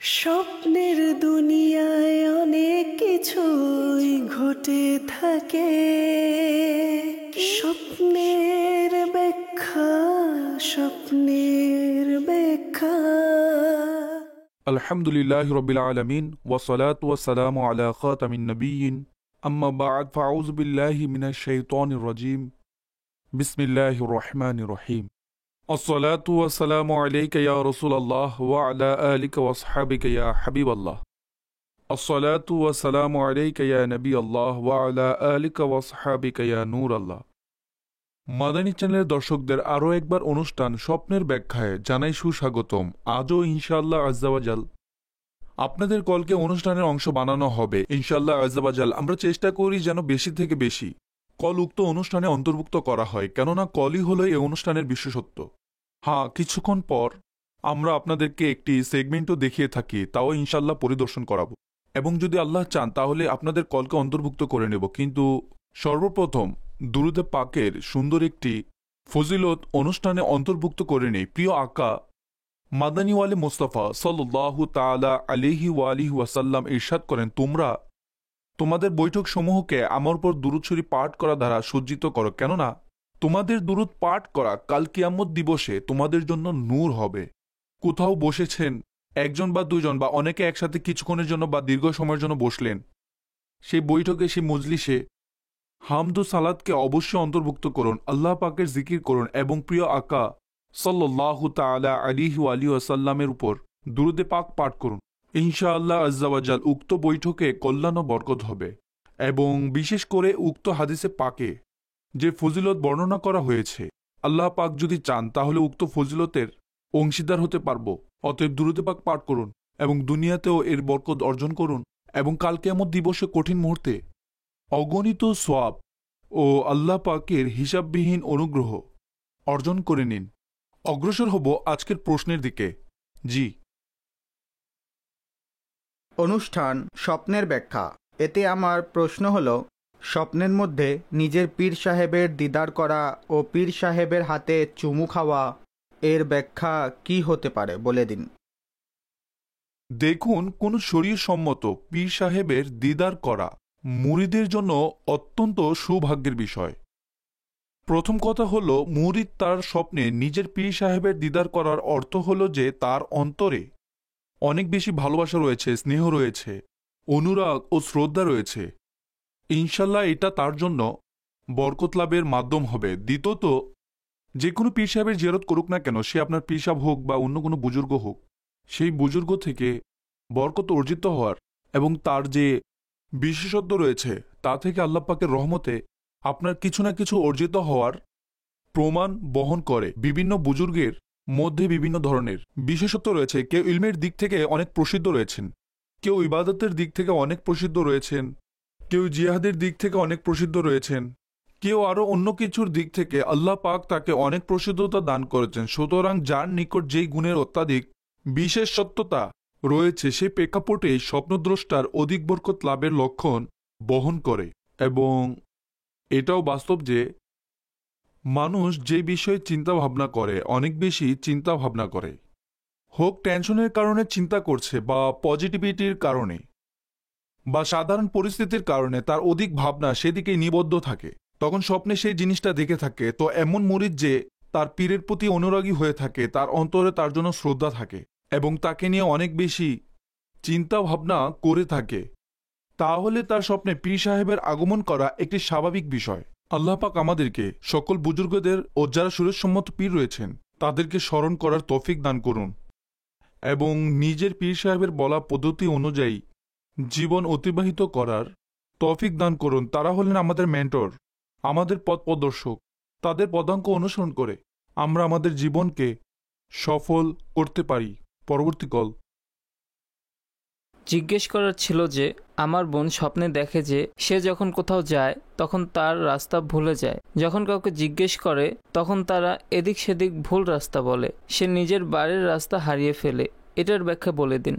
স্বপ্নের দুনিয়ায় অনেক কিছুই ঘটে থাকে, স্বপ্নের ব্যাখ্যা, স্বপ্নের ব্যাখ্যা। আলহামদুলিল্লাহ রবিল আলমিন ওয়াসসালাত ওয়াসসালামু আলা খাতামিন নবিয়্যিন আম্মা বা'দ ফাউযু বিল্লাহি মিনাশ শাইতানির রাজীম বিসমিল্লাহির রহমানির রহিম আসসালাতু ওয়াসসালামু আলাইকা ইয়া রাসূলাল্লাহ ওয়া আলা আলিকা ওয়া আসহাবিকা ইয়া হাবিবাল্লাহ আসসালাতু ওয়াসসালামু আলাইকা ইয়া নবিয়াল্লাহ ওয়া আলা আলিকা ওয়া আসহাবিকা ইয়া নূরাল্লাহ। মাদানী চ্যানেলের দর্শকদের আরও একবার অনুষ্ঠান স্বপ্নের ব্যাখ্যায় জানাই সুস্বাগতম। আজও ইনশাআল্লাহ আজ্জাওয়াজাল আপনাদের কলকে অনুষ্ঠানের অংশ বানানো হবে ইনশাআল্লাহ আজ্জাওয়াজাল। আমরা চেষ্টা করি যেন বেশি থেকে বেশি কল উক্ত অনুষ্ঠানে অন্তর্ভুক্ত করা হয়, কেননা কলই হলো এই অনুষ্ঠানের বিশেষত্ব। হ্যাঁ, কিছুক্ষণ পর আমরা আপনাদেরকে একটি সেগমেন্টও দেখিয়ে থাকি, তাও ইনশাআল্লাহ পরিদর্শন করাবো এবং যদি আল্লাহ চান তাহলে আপনাদের কলকে অন্তর্ভুক্ত করে নেব। কিন্তু সর্বপ্রথম দুরুদে পাকের সুন্দর একটি ফজিলত অনুষ্ঠানে অন্তর্ভুক্ত করে নেই। প্রিয় আকা মাদানী ওয়ালি মুস্তাফা সাল্লাল্লাহু তাআলা আলাইহি ওয়া আলিহি ওয়াসাল্লাম ইরশাদ করেন, তোমরা তোমাদের বৈঠক সমূহকে আমার উপর দুরূদ শরীফ পাঠ করা দ্বারা সজ্জিত করো, কেননা তোমাদের দুরূদ পাঠ করা কাল কিয়ামত দিবসে তোমাদের জন্য নূর হবে। কোথাও বসেছেন একজন বা দুজন বা অনেকে একসাথে কিছুক্ষণের জন্য বা দীর্ঘ সময়ের জন্য বসলেন, সেই বৈঠকে সেই মজলিসে হামদু সালাতকে অবশ্যই অন্তর্ভুক্ত করুন, আল্লাহ পাকের জিকির করুন এবং প্রিয় আকা সাল্লাল্লাহু তাআলা আলাইহি ওয়া আলিহি ওয়াসাল্লামের উপর দুরূদে পাক পাঠ করুন। ইনশাআল্লাহ আজ্জাওয়াজাল উক্ত বৈঠকে কল্যাণ ও বরকত হবে এবং বিশেষ করে উক্ত হাদিসে পাকে যে ফজিলত বর্ণনা করা হয়েছে, আল্লাহ পাক যদি চান তাহলে উক্ত ফজিলতের অংশীদার হতে পারব। অতএব দুরূদে পাক পাঠ করুন এবং দুনিয়াতেও এর বরকত অর্জন করুন এবং কাল কিয়ামত দিবসে কঠিন মুহূর্তে অগণিত সওয়াব ও আল্লাহ পাকের হিসাববিহীন অনুগ্রহ অর্জন করে নিন। অগ্রসর হব আজকের প্রশ্নের দিকে। জি, অনুষ্ঠান স্বপ্নের ব্যাখ্যা। এতে আমার প্রশ্ন হলো, স্বপ্নের মধ্যে নিজের পীর সাহেবের দিদার করা ও পীর সাহেবের হাতে চুমু খাওয়া, এর ব্যাখ্যা কি হতে পারে বলে দিন। দেখুন, কোন শরীয়সম্মত পীর সাহেবের দিদার করা মুরিদের জন্য অত্যন্ত সৌভাগ্যের বিষয়। প্রথম কথা হলো, মুরিদ তার স্বপ্নে নিজের পীর সাহেবের দিদার করার অর্থ হলো যে তার অন্তরে অনেক বেশি ভালোবাসা রয়েছে, স্নেহ রয়েছে, অনুরাগ ও শ্রদ্ধা রয়েছে। ইনশাল্লাহ এটা তার জন্য বরকত লাভের মাধ্যম হবে। দ্বিতীয়ত, যে কোনো পীর সাহেবের জিয়ারত করুক না কেন, সে আপনার পীর সাহেব হোক বা অন্য কোনো বুজুর্গ হোক, সেই বুজুর্গ থেকে বরকত অর্জিত হওয়ার এবং তার যে বিশেষত্ব রয়েছে তা থেকে আল্লাহ পাকের রহমতে আপনার কিছু না কিছু অর্জিত হওয়ার প্রমাণ বহন করে। বিভিন্ন বুজুর্গের মধ্যে বিভিন্ন ধরনের বিশেষত্ব রয়েছে। কেউ ইলমের দিক থেকে অনেক প্রসিদ্ধ রয়েছেন, কেউ ইবাদতের দিক থেকে অনেক প্রসিদ্ধ রয়েছেন, কেউ জিহাদের দিক থেকে অনেক প্রসিদ্ধ রয়েছেন, কেউ আরও অন্য কিছুর দিক থেকে আল্লাহ পাক তাকে অনেক প্রসিদ্ধতা দান করেছেন। সুতরাং যার নিকট যেই গুণের অত্যাধিক বিশেষত্বতা রয়েছে সেই প্রেক্ষাপটে স্বপ্নদ্রষ্টার অধিক বরকত লাভের লক্ষণ বহন করে। এবং এটাও বাস্তব যে মানুষ যে বিষয়ে চিন্তা ভাবনা করে, অনেক বেশি চিন্তা ভাবনা করে, হোক টেনশনের কারণে চিন্তা করছে বা পজিটিভিটির কারণে বা সাধারণ পরিস্থিতির কারণে তার অধিক ভাবনা সেদিকে নিবদ্ধ থাকে, তখন স্বপ্নে সেই জিনিসটা দেখে থাকে। তো এমন মুরিদ যে তার পীরের প্রতি অনুরাগী হয়ে থাকে, তার অন্তরে তার জন্য শ্রদ্ধা থাকে এবং তাকে নিয়ে অনেক বেশি চিন্তা ভাবনা করে থাকে, তাহলে তার স্বপ্নে পীর সাহেবের আগমন করা একটি স্বাভাবিক বিষয়। আল্লাহ পাক আমাদেরকে সকল বুজুর্গদের ও যারা সুরেশসম্মত পীর রয়েছেন তাদেরকে স্মরণ করার তৌফিক দান করুন এবং নিজের পীর সাহেবের বলা পদ্ধতি অনুযায়ী জীবন অতিবাহিত করার তৌফিক দান করুন। তারা হলেন আমাদের মেন্টর, আমাদের পথ প্রদর্শক। তাদের পদাঙ্ক অনুসরণ করে আমরা আমাদের জীবনকে সফল করতে পারি। পরবর্তী কল। জিজ্ঞেস করার ছিল যে আমার বোন স্বপ্নে দেখে যে সে যখন কোথাও যায় তখন তার রাস্তা ভুলে যায়। যখন কাউকে জিজ্ঞেস করে তখন তারা এদিক সেদিক ভুল রাস্তা বলে, সে নিজের বাড়ির রাস্তা হারিয়ে ফেলে। এটার ব্যাখ্যা বলে দিন।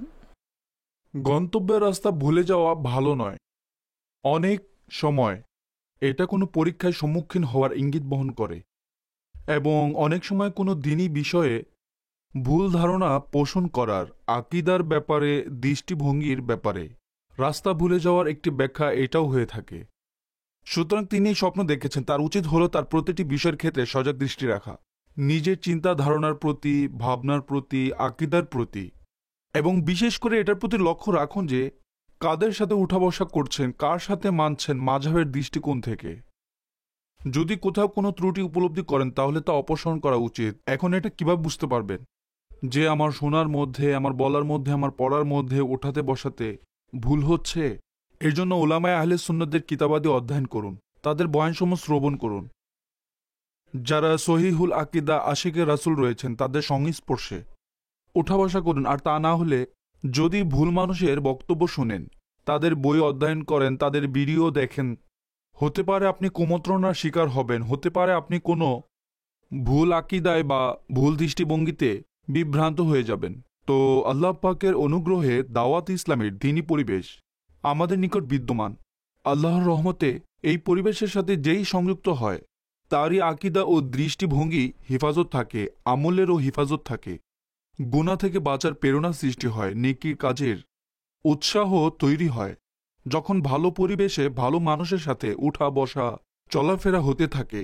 গন্তব্যের রাস্তা ভুলে যাওয়া ভালো নয়। অনেক সময় এটা কোনো পরীক্ষায় সম্মুখীন হওয়ার ইঙ্গিত বহন করে এবং অনেক সময় কোনো দিনই বিষয়ে ভুল ধারণা পোষণ করার, আকিদার ব্যাপারে, দৃষ্টিভঙ্গির ব্যাপারে রাস্তা ভুলে যাওয়ার একটি ব্যাখ্যা এটাও হয়ে থাকে। সুতরাং তিনি এই স্বপ্ন দেখেছেন, তার উচিত হলো তার প্রতিটি বিষয়ের ক্ষেত্রে সজাগ দৃষ্টি রাখা, নিজের চিন্তা ধারণার প্রতি, ভাবনার প্রতি, আকিদার প্রতি, এবং বিশেষ করে এটার প্রতি লক্ষ্য রাখুন যে কাদের সাথে উঠা বসা করছেন, কার সাথে মানছেন, মাযহাবের দৃষ্টিকোণ থেকে। যদি কোথাও কোনো ত্রুটি উপলব্ধি করেন তাহলে তা অপসারণ করা উচিত। এখন এটা কিভাবে বুঝতে পারবেন যে আমার শোনার মধ্যে, আমার বলার মধ্যে, আমার পড়ার মধ্যে ওঠাতে বসাতে ভুল হচ্ছে? এর জন্য উলামায়ে আহলে সুন্নাতদের কিতাবাদি অধ্যয়ন করুন, তাদের বয়ানসমূহ শ্রবণ করুন। যারা সহিহুল আকিদা, আশিকে রাসূল রয়েছেন তাদের সংস্পর্শে ওঠা বসা করুন। আর তা না হলে যদি ভুল মানুষের বক্তব্য শুনেন, তাদের বই অধ্যয়ন করেন, তাদের ভিডিও দেখেন, হতে পারে আপনি কুমন্ত্রণার শিকার হবেন, হতে পারে আপনি কোনো ভুল আকিদায় বা ভুল দৃষ্টিভঙ্গিতে বিভ্রান্ত হয়ে যাবেন। তো আল্লাহ পাকের অনুগ্রহে দাওয়াত ইসলামের দ্বীনি পরিবেশ আমাদের নিকট বিদ্যমান। আল্লাহর রহমতে এই পরিবেশের সাথে যেই সংযুক্ত হয় তারই আকিদা ও দৃষ্টিভঙ্গি হেফাজত থাকে, আমলেরও হেফাজত থাকে, গুনাহ থেকে বাঁচার প্রেরণা সৃষ্টি হয়, নেকির কাজের উৎসাহ তৈরি হয়। যখন ভালো পরিবেশে ভালো মানুষের সাথে উঠা বসা চলাফেরা হতে থাকে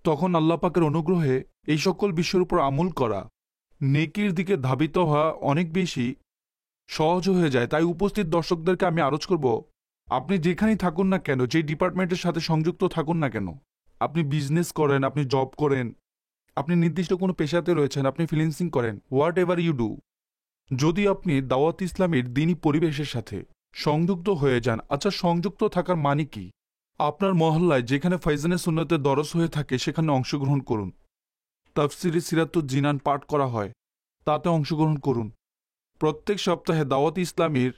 তখন আল্লাহ পাকের অনুগ্রহে এই সকল বিষয়ের উপর আমল করা, নেকির দিকে ধাবিত হওয়া অনেক বেশি সহজ হয়ে যায়। তাই উপস্থিত দর্শকদেরকে আমি আরজ করব, আপনি যেখানেই থাকুন না কেন, যে ডিপার্টমেন্টের সাথে সংযুক্ত থাকুন না কেন, আপনি বিজনেস করেন, আপনি জব করেন, আপনি নির্দিষ্ট কোনো পেশাতে রয়েছেন, আপনি ফ্রিল্যান্সিং করেন, হোয়াট এভার ইউ ডু, যদি আপনি দাওয়াত ইসলামের দ্বীনি পরিবেশের সাথে সংযুক্ত হয়ে যান। আচ্ছা, সংযুক্ত থাকার মানে কি? আপনার মহল্লায় যেখানে ফাইজানে সুন্নতের দরস হয়ে থাকে সেখানে অংশগ্রহণ করুন। তাফসিরে সিরাতুল জিনান পাঠ করা হয়, তাতে অংশগ্রহণ করুন। প্রত্যেক সপ্তাহে দাওয়াত ইসলামীর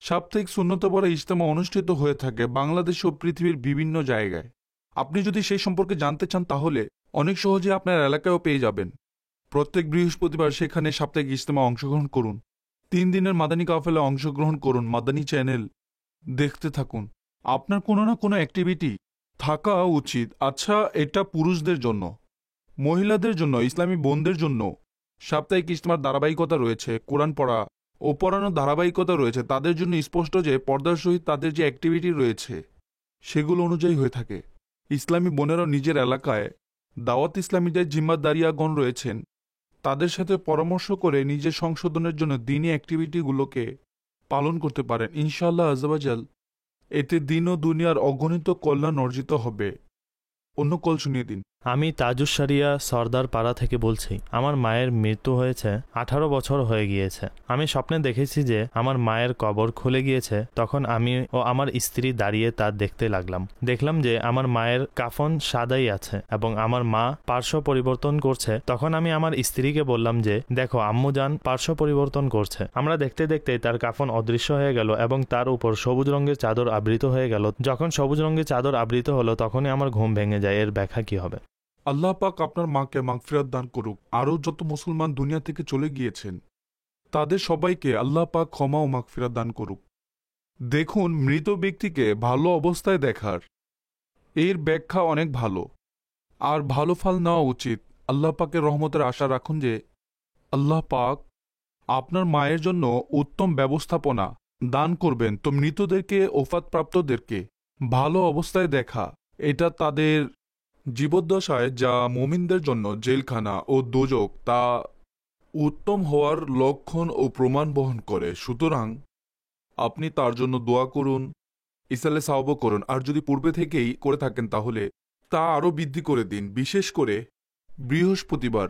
সাপ্তাহিক সুন্নত পড়া ইজতেমা অনুষ্ঠিত হয়ে থাকে বাংলাদেশ ও পৃথিবীর বিভিন্ন জায়গায়। আপনি যদি সেই সম্পর্কে জানতে চান তাহলে অনেক সহজে আপনার এলাকায়ও পেয়ে যাবেন। প্রত্যেক বৃহস্পতিবার সেখানে সাপ্তাহিক ইজতেমা অংশগ্রহণ করুন। 3 দিনের মাদানী কাফেলা অংশগ্রহণ করুন। মাদানী চ্যানেল দেখতে থাকুন। আপনার কোনো না কোনো অ্যাক্টিভিটি থাকা উচিত। আচ্ছা, এটা পুরুষদের জন্য, মহিলাদের জন্য, ইসলামী বোনদের জন্য সাপ্তাহিক ইজতেমার ধারাবাহিকতা রয়েছে, কোরআন পড়া ও পড়ানোর ধারাবাহিকতা রয়েছে। তাদের জন্য স্পষ্ট যে পর্দার সহিত তাদের যে অ্যাক্টিভিটি রয়েছে সেগুলো অনুযায়ী হয়ে থাকে। ইসলামী বোনেরাও নিজের এলাকায় দাওয়াত ইসলামীদের জিম্মাদারিয়াগণ রয়েছেন, তাদের সাথে পরামর্শ করে নিজের সংশোধনের জন্য দ্বীনি অ্যাক্টিভিটিগুলোকে পালন করতে পারেন। ইনশাআল্লাহ আযওয়াজাল এতে দিন ও দুনিয়ার অগণিত কল্যাণ অর্জিত হবে। অন্য কল শুনিয়ে দিন। আমি তাজুস সারিয়া সর্দার পাড়া থেকে বলছি। আমার মায়ের মৃত্যু হয়েছে 18 বছর হয়ে গিয়েছে। আমি স্বপ্নে দেখেছি যে আমার মায়ের কবর খুলে গিয়েছে। তখন আমি ও আমার স্ত্রী দাঁড়িয়ে তা দেখতে লাগলাম। দেখলাম যে আমার মায়ের কাফন সাদাই আছে এবং আমার মা পার্শ্ব পরিবর্তন করছে। তখন আমি আমার স্ত্রীকে বললাম যে দেখো, আম্মু জান পার্শ্ব পরিবর্তন করছে। আমরা দেখতে দেখতে তার কাফন অদৃশ্য হয়ে গেল এবং তার উপর সবুজ রঙের চাদর আবৃত হয়ে গেল। যখন সবুজ রঙের চাদর আবৃত হলো তখনই আমার ঘুম ভেঙে যায়। এর ব্যাখ্যা কি হবে? আল্লাহ পাক আপনার মাকে মাগফিরাত দান করুক। আরও যত মুসলমান দুনিয়া থেকে চলে গিয়েছেন তাদের সবাইকে আল্লাহ পাক ক্ষমা ও মাগফিরাত দান করুক। দেখুন, মৃত ব্যক্তিকে ভালো অবস্থায় দেখার এর ব্যাখ্যা অনেক ভালো, আর ভালো ফল নেওয়া উচিত। আল্লাহ পাকের রহমতের আশা রাখুন যে আল্লাহ পাক আপনার মায়ের জন্য উত্তম ব্যবস্থাপনা দান করবেন। তো মৃতদেরকে, ওফাতপ্রাপ্তদেরকে ভালো অবস্থায় দেখা, এটা তাদের জীবদ্দশায় যা মুমিনদের জন্য জেলখানা ও দোজক, তা উত্তম হওয়ার লক্ষণ ও প্রমাণ বহন করে। সুতরাং আপনি তার জন্য দোয়া করুন, ইসালে সাওয়াব করুন। আর যদি পূর্বে থেকেই করে থাকেন তাহলে তা আরও বৃদ্ধি করে দিন। বিশেষ করে বৃহস্পতিবার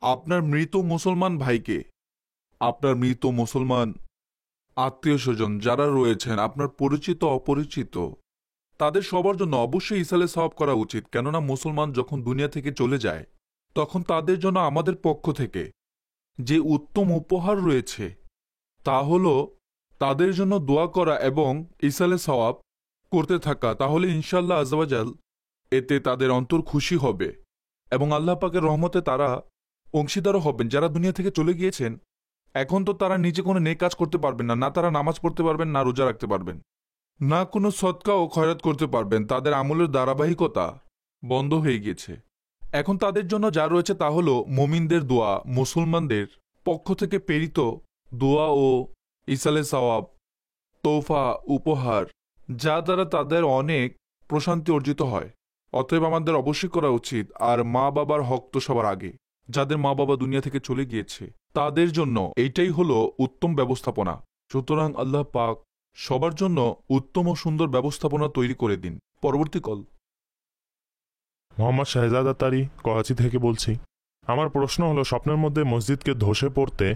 আপনার মৃত মুসলমান ভাইকে, আপনার মৃত মুসলমান আত্মীয় স্বজন যারা রয়েছেন, আপনার পরিচিত অপরিচিত, তাদের সবার জন্য অবশ্যই ইসালে সাওয়াব করা উচিত। কেননা মুসলমান যখন দুনিয়া থেকে চলে যায় তখন তাদের জন্য আমাদের পক্ষ থেকে যে উত্তম উপহার রয়েছে তা হল তাদের জন্য দোয়া করা এবং ইসালে সাওয়াব করতে থাকা। তাহলে ইনশাআল্লাহ আযওয়াজাল এতে তাদের অন্তর খুশি হবে এবং আল্লাহ পাকের রহমতে তারা অংশীদারও হবেন। যারা দুনিয়া থেকে চলে গিয়েছেন এখন তো তারা নিজে কোনো নেক কাজ করতে পারবেন না, না তারা নামাজ পড়তে পারবেন, না রোজা রাখতে পারবেন, না কোনো সদকা ও খয়রাত করতে পারবেন। তাদের আমলের ধারাবাহিকতা বন্ধ হয়ে গিয়েছে। এখন তাদের জন্য যা রয়েছে তা হলো মুমিনদের দোয়া, মুসলমানদের পক্ষ থেকে প্রেরিত দোয়া ও ইসালে সওয়াব, তোফা, উপহার, যা দ্বারা তাদের অনেক প্রশান্তি অর্জিত হয়। অতএব আমাদের অবশ্যই করা উচিত। আর মা বাবার হক তো সবার আগে। যাদের মা বাবা দুনিয়া থেকে চলে গিয়েছে তাদের জন্য এইটাই হলো উত্তম ব্যবস্থাপনা। সুতরাং আল্লাহ পাক সবার জন্য উত্তম ও সুন্দর ব্যবস্থাপনা তৈরি করে দিন। পরবর্তী কল। মোহাম্মদ শাহজাদ আতারি, করাচি থেকে বলছি। আমার প্রশ্ন হলো, স্বপ্নের মধ্যে মসজিদকে ধসে পড়তে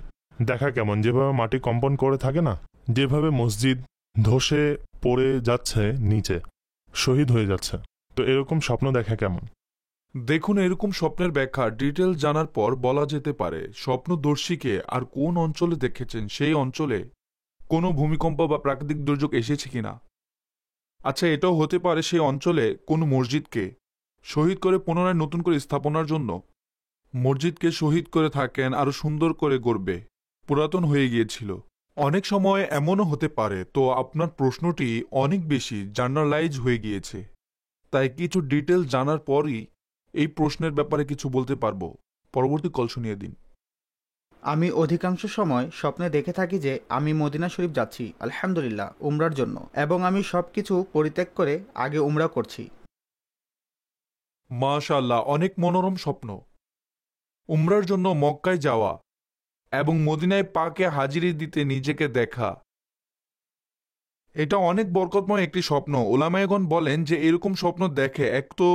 দেখা কেমন? যেভাবে মাটি কম্পন করে থাকে না, যেভাবে মসজিদ ধসে পড়ে যাচ্ছে, নিচে শহীদ হয়ে যাচ্ছে, তো এরকম স্বপ্ন দেখা কেমন? দেখুন, এরকম স্বপ্নের ব্যাখ্যা ডিটেল জানার পর বলা যেতে পারে স্বপ্নদর্শীকে আর কোন অঞ্চলে দেখেছেন, সেই অঞ্চলে কোনো ভূমিকম্প বা প্রাকৃতিক দুর্যোগ এসেছে কিনা। আচ্ছা, এটাও হতে পারে সেই অঞ্চলে কোনো মসজিদকে শহীদ করে পুনরায় নতুন করে স্থাপনার জন্য মসজিদকে শহীদ করে থাকেন, আরো সুন্দর করে গড়বে, পুরাতন হয়ে গিয়েছিল। অনেক সময় এমনও হতে পারে। তো আপনার প্রশ্নটি অনেক বেশি জার্নালাইজ হয়ে গিয়েছে, তাই কিছু ডিটেল জানার পরই এই প্রশ্নের ব্যাপারে কিছু বলতে পারবো। পরবর্তী কল শুনিয়ে দিন। আমি অধিকাংশ সময় স্বপ্নে দেখে থাকি যে আমি মদিনা শরীফ যাচ্ছি, আলহামদুলিল্লাহ, উমরার জন্য, এবং আমি সব কিছু পরিত্যাগ করে আগে উমরা করছি। মাশাআল্লাহ, অনেক মনোরম স্বপ্ন। উমরার জন্য মক্কায় যাওয়া এবং মদিনায় পাকে হাজিরি দিতে নিজেকে দেখা, এটা অনেক বরকতময় একটি স্বপ্ন। ওলামায়গণ বলেন যে এরকম স্বপ্ন দেখে, এক তো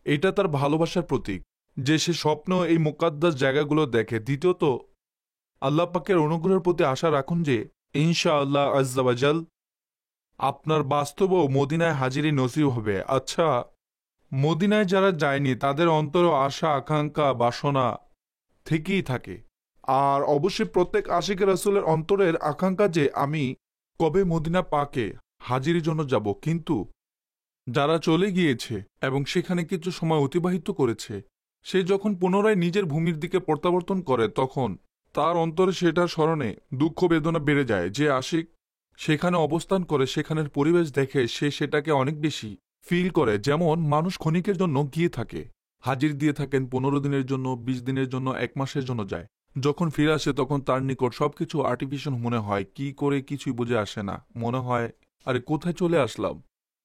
এটা তার ভালোবাসার প্রতীক যে সে স্বপ্ন এই মুকাদ্দাস জায়গাগুলো দেখে। দ্বিতীয়ত, আল্লাহ পাকের অনুগ্রহের প্রতি আশা রাখুন যে ইনশাআল্লাহ আজ্জা ওয়াজাল আপনার বাস্তবও মদিনায় হাজিরি নসিব হবে। আচ্ছা, মদিনায় যারা যায়নি তাদের অন্তর আশা, আকাঙ্ক্ষা, বাসনা থেকেই থাকে। আর অবশ্যই প্রত্যেক আশিকে রাসূলের অন্তরের আকাঙ্ক্ষা যে আমি কবে মদিনা পাকে হাজিরির জন্য যাব। কিন্তু যারা চলে গিয়েছে এবং সেখানে কিছু সময় অতিবাহিত করেছে, সে যখন পুনরায় নিজের ভূমির দিকে প্রত্যাবর্তন করে তখন তার অন্তরে সেটার স্মরণে দুঃখ বেদনা বেড়ে যায়। যে আশিক সেখানে অবস্থান করে সেখানের পরিবেশ দেখে সে সেটাকে অনেক বেশি ফিল করে। যেমন মানুষ ক্ষণিকের জন্য গিয়ে থাকে, হাজির দিয়ে থাকেন 15 দিনের জন্য, 20 দিনের জন্য, 1 মাসের জন্য যায়। যখন ফিরে আসে তখন তার নিকট সবকিছু আর্টিফিশিয়াল মনে হয়, কি করে কিছুই বুঝে আসে না। মনে হয় আরে কোথায় চলে আসলাম।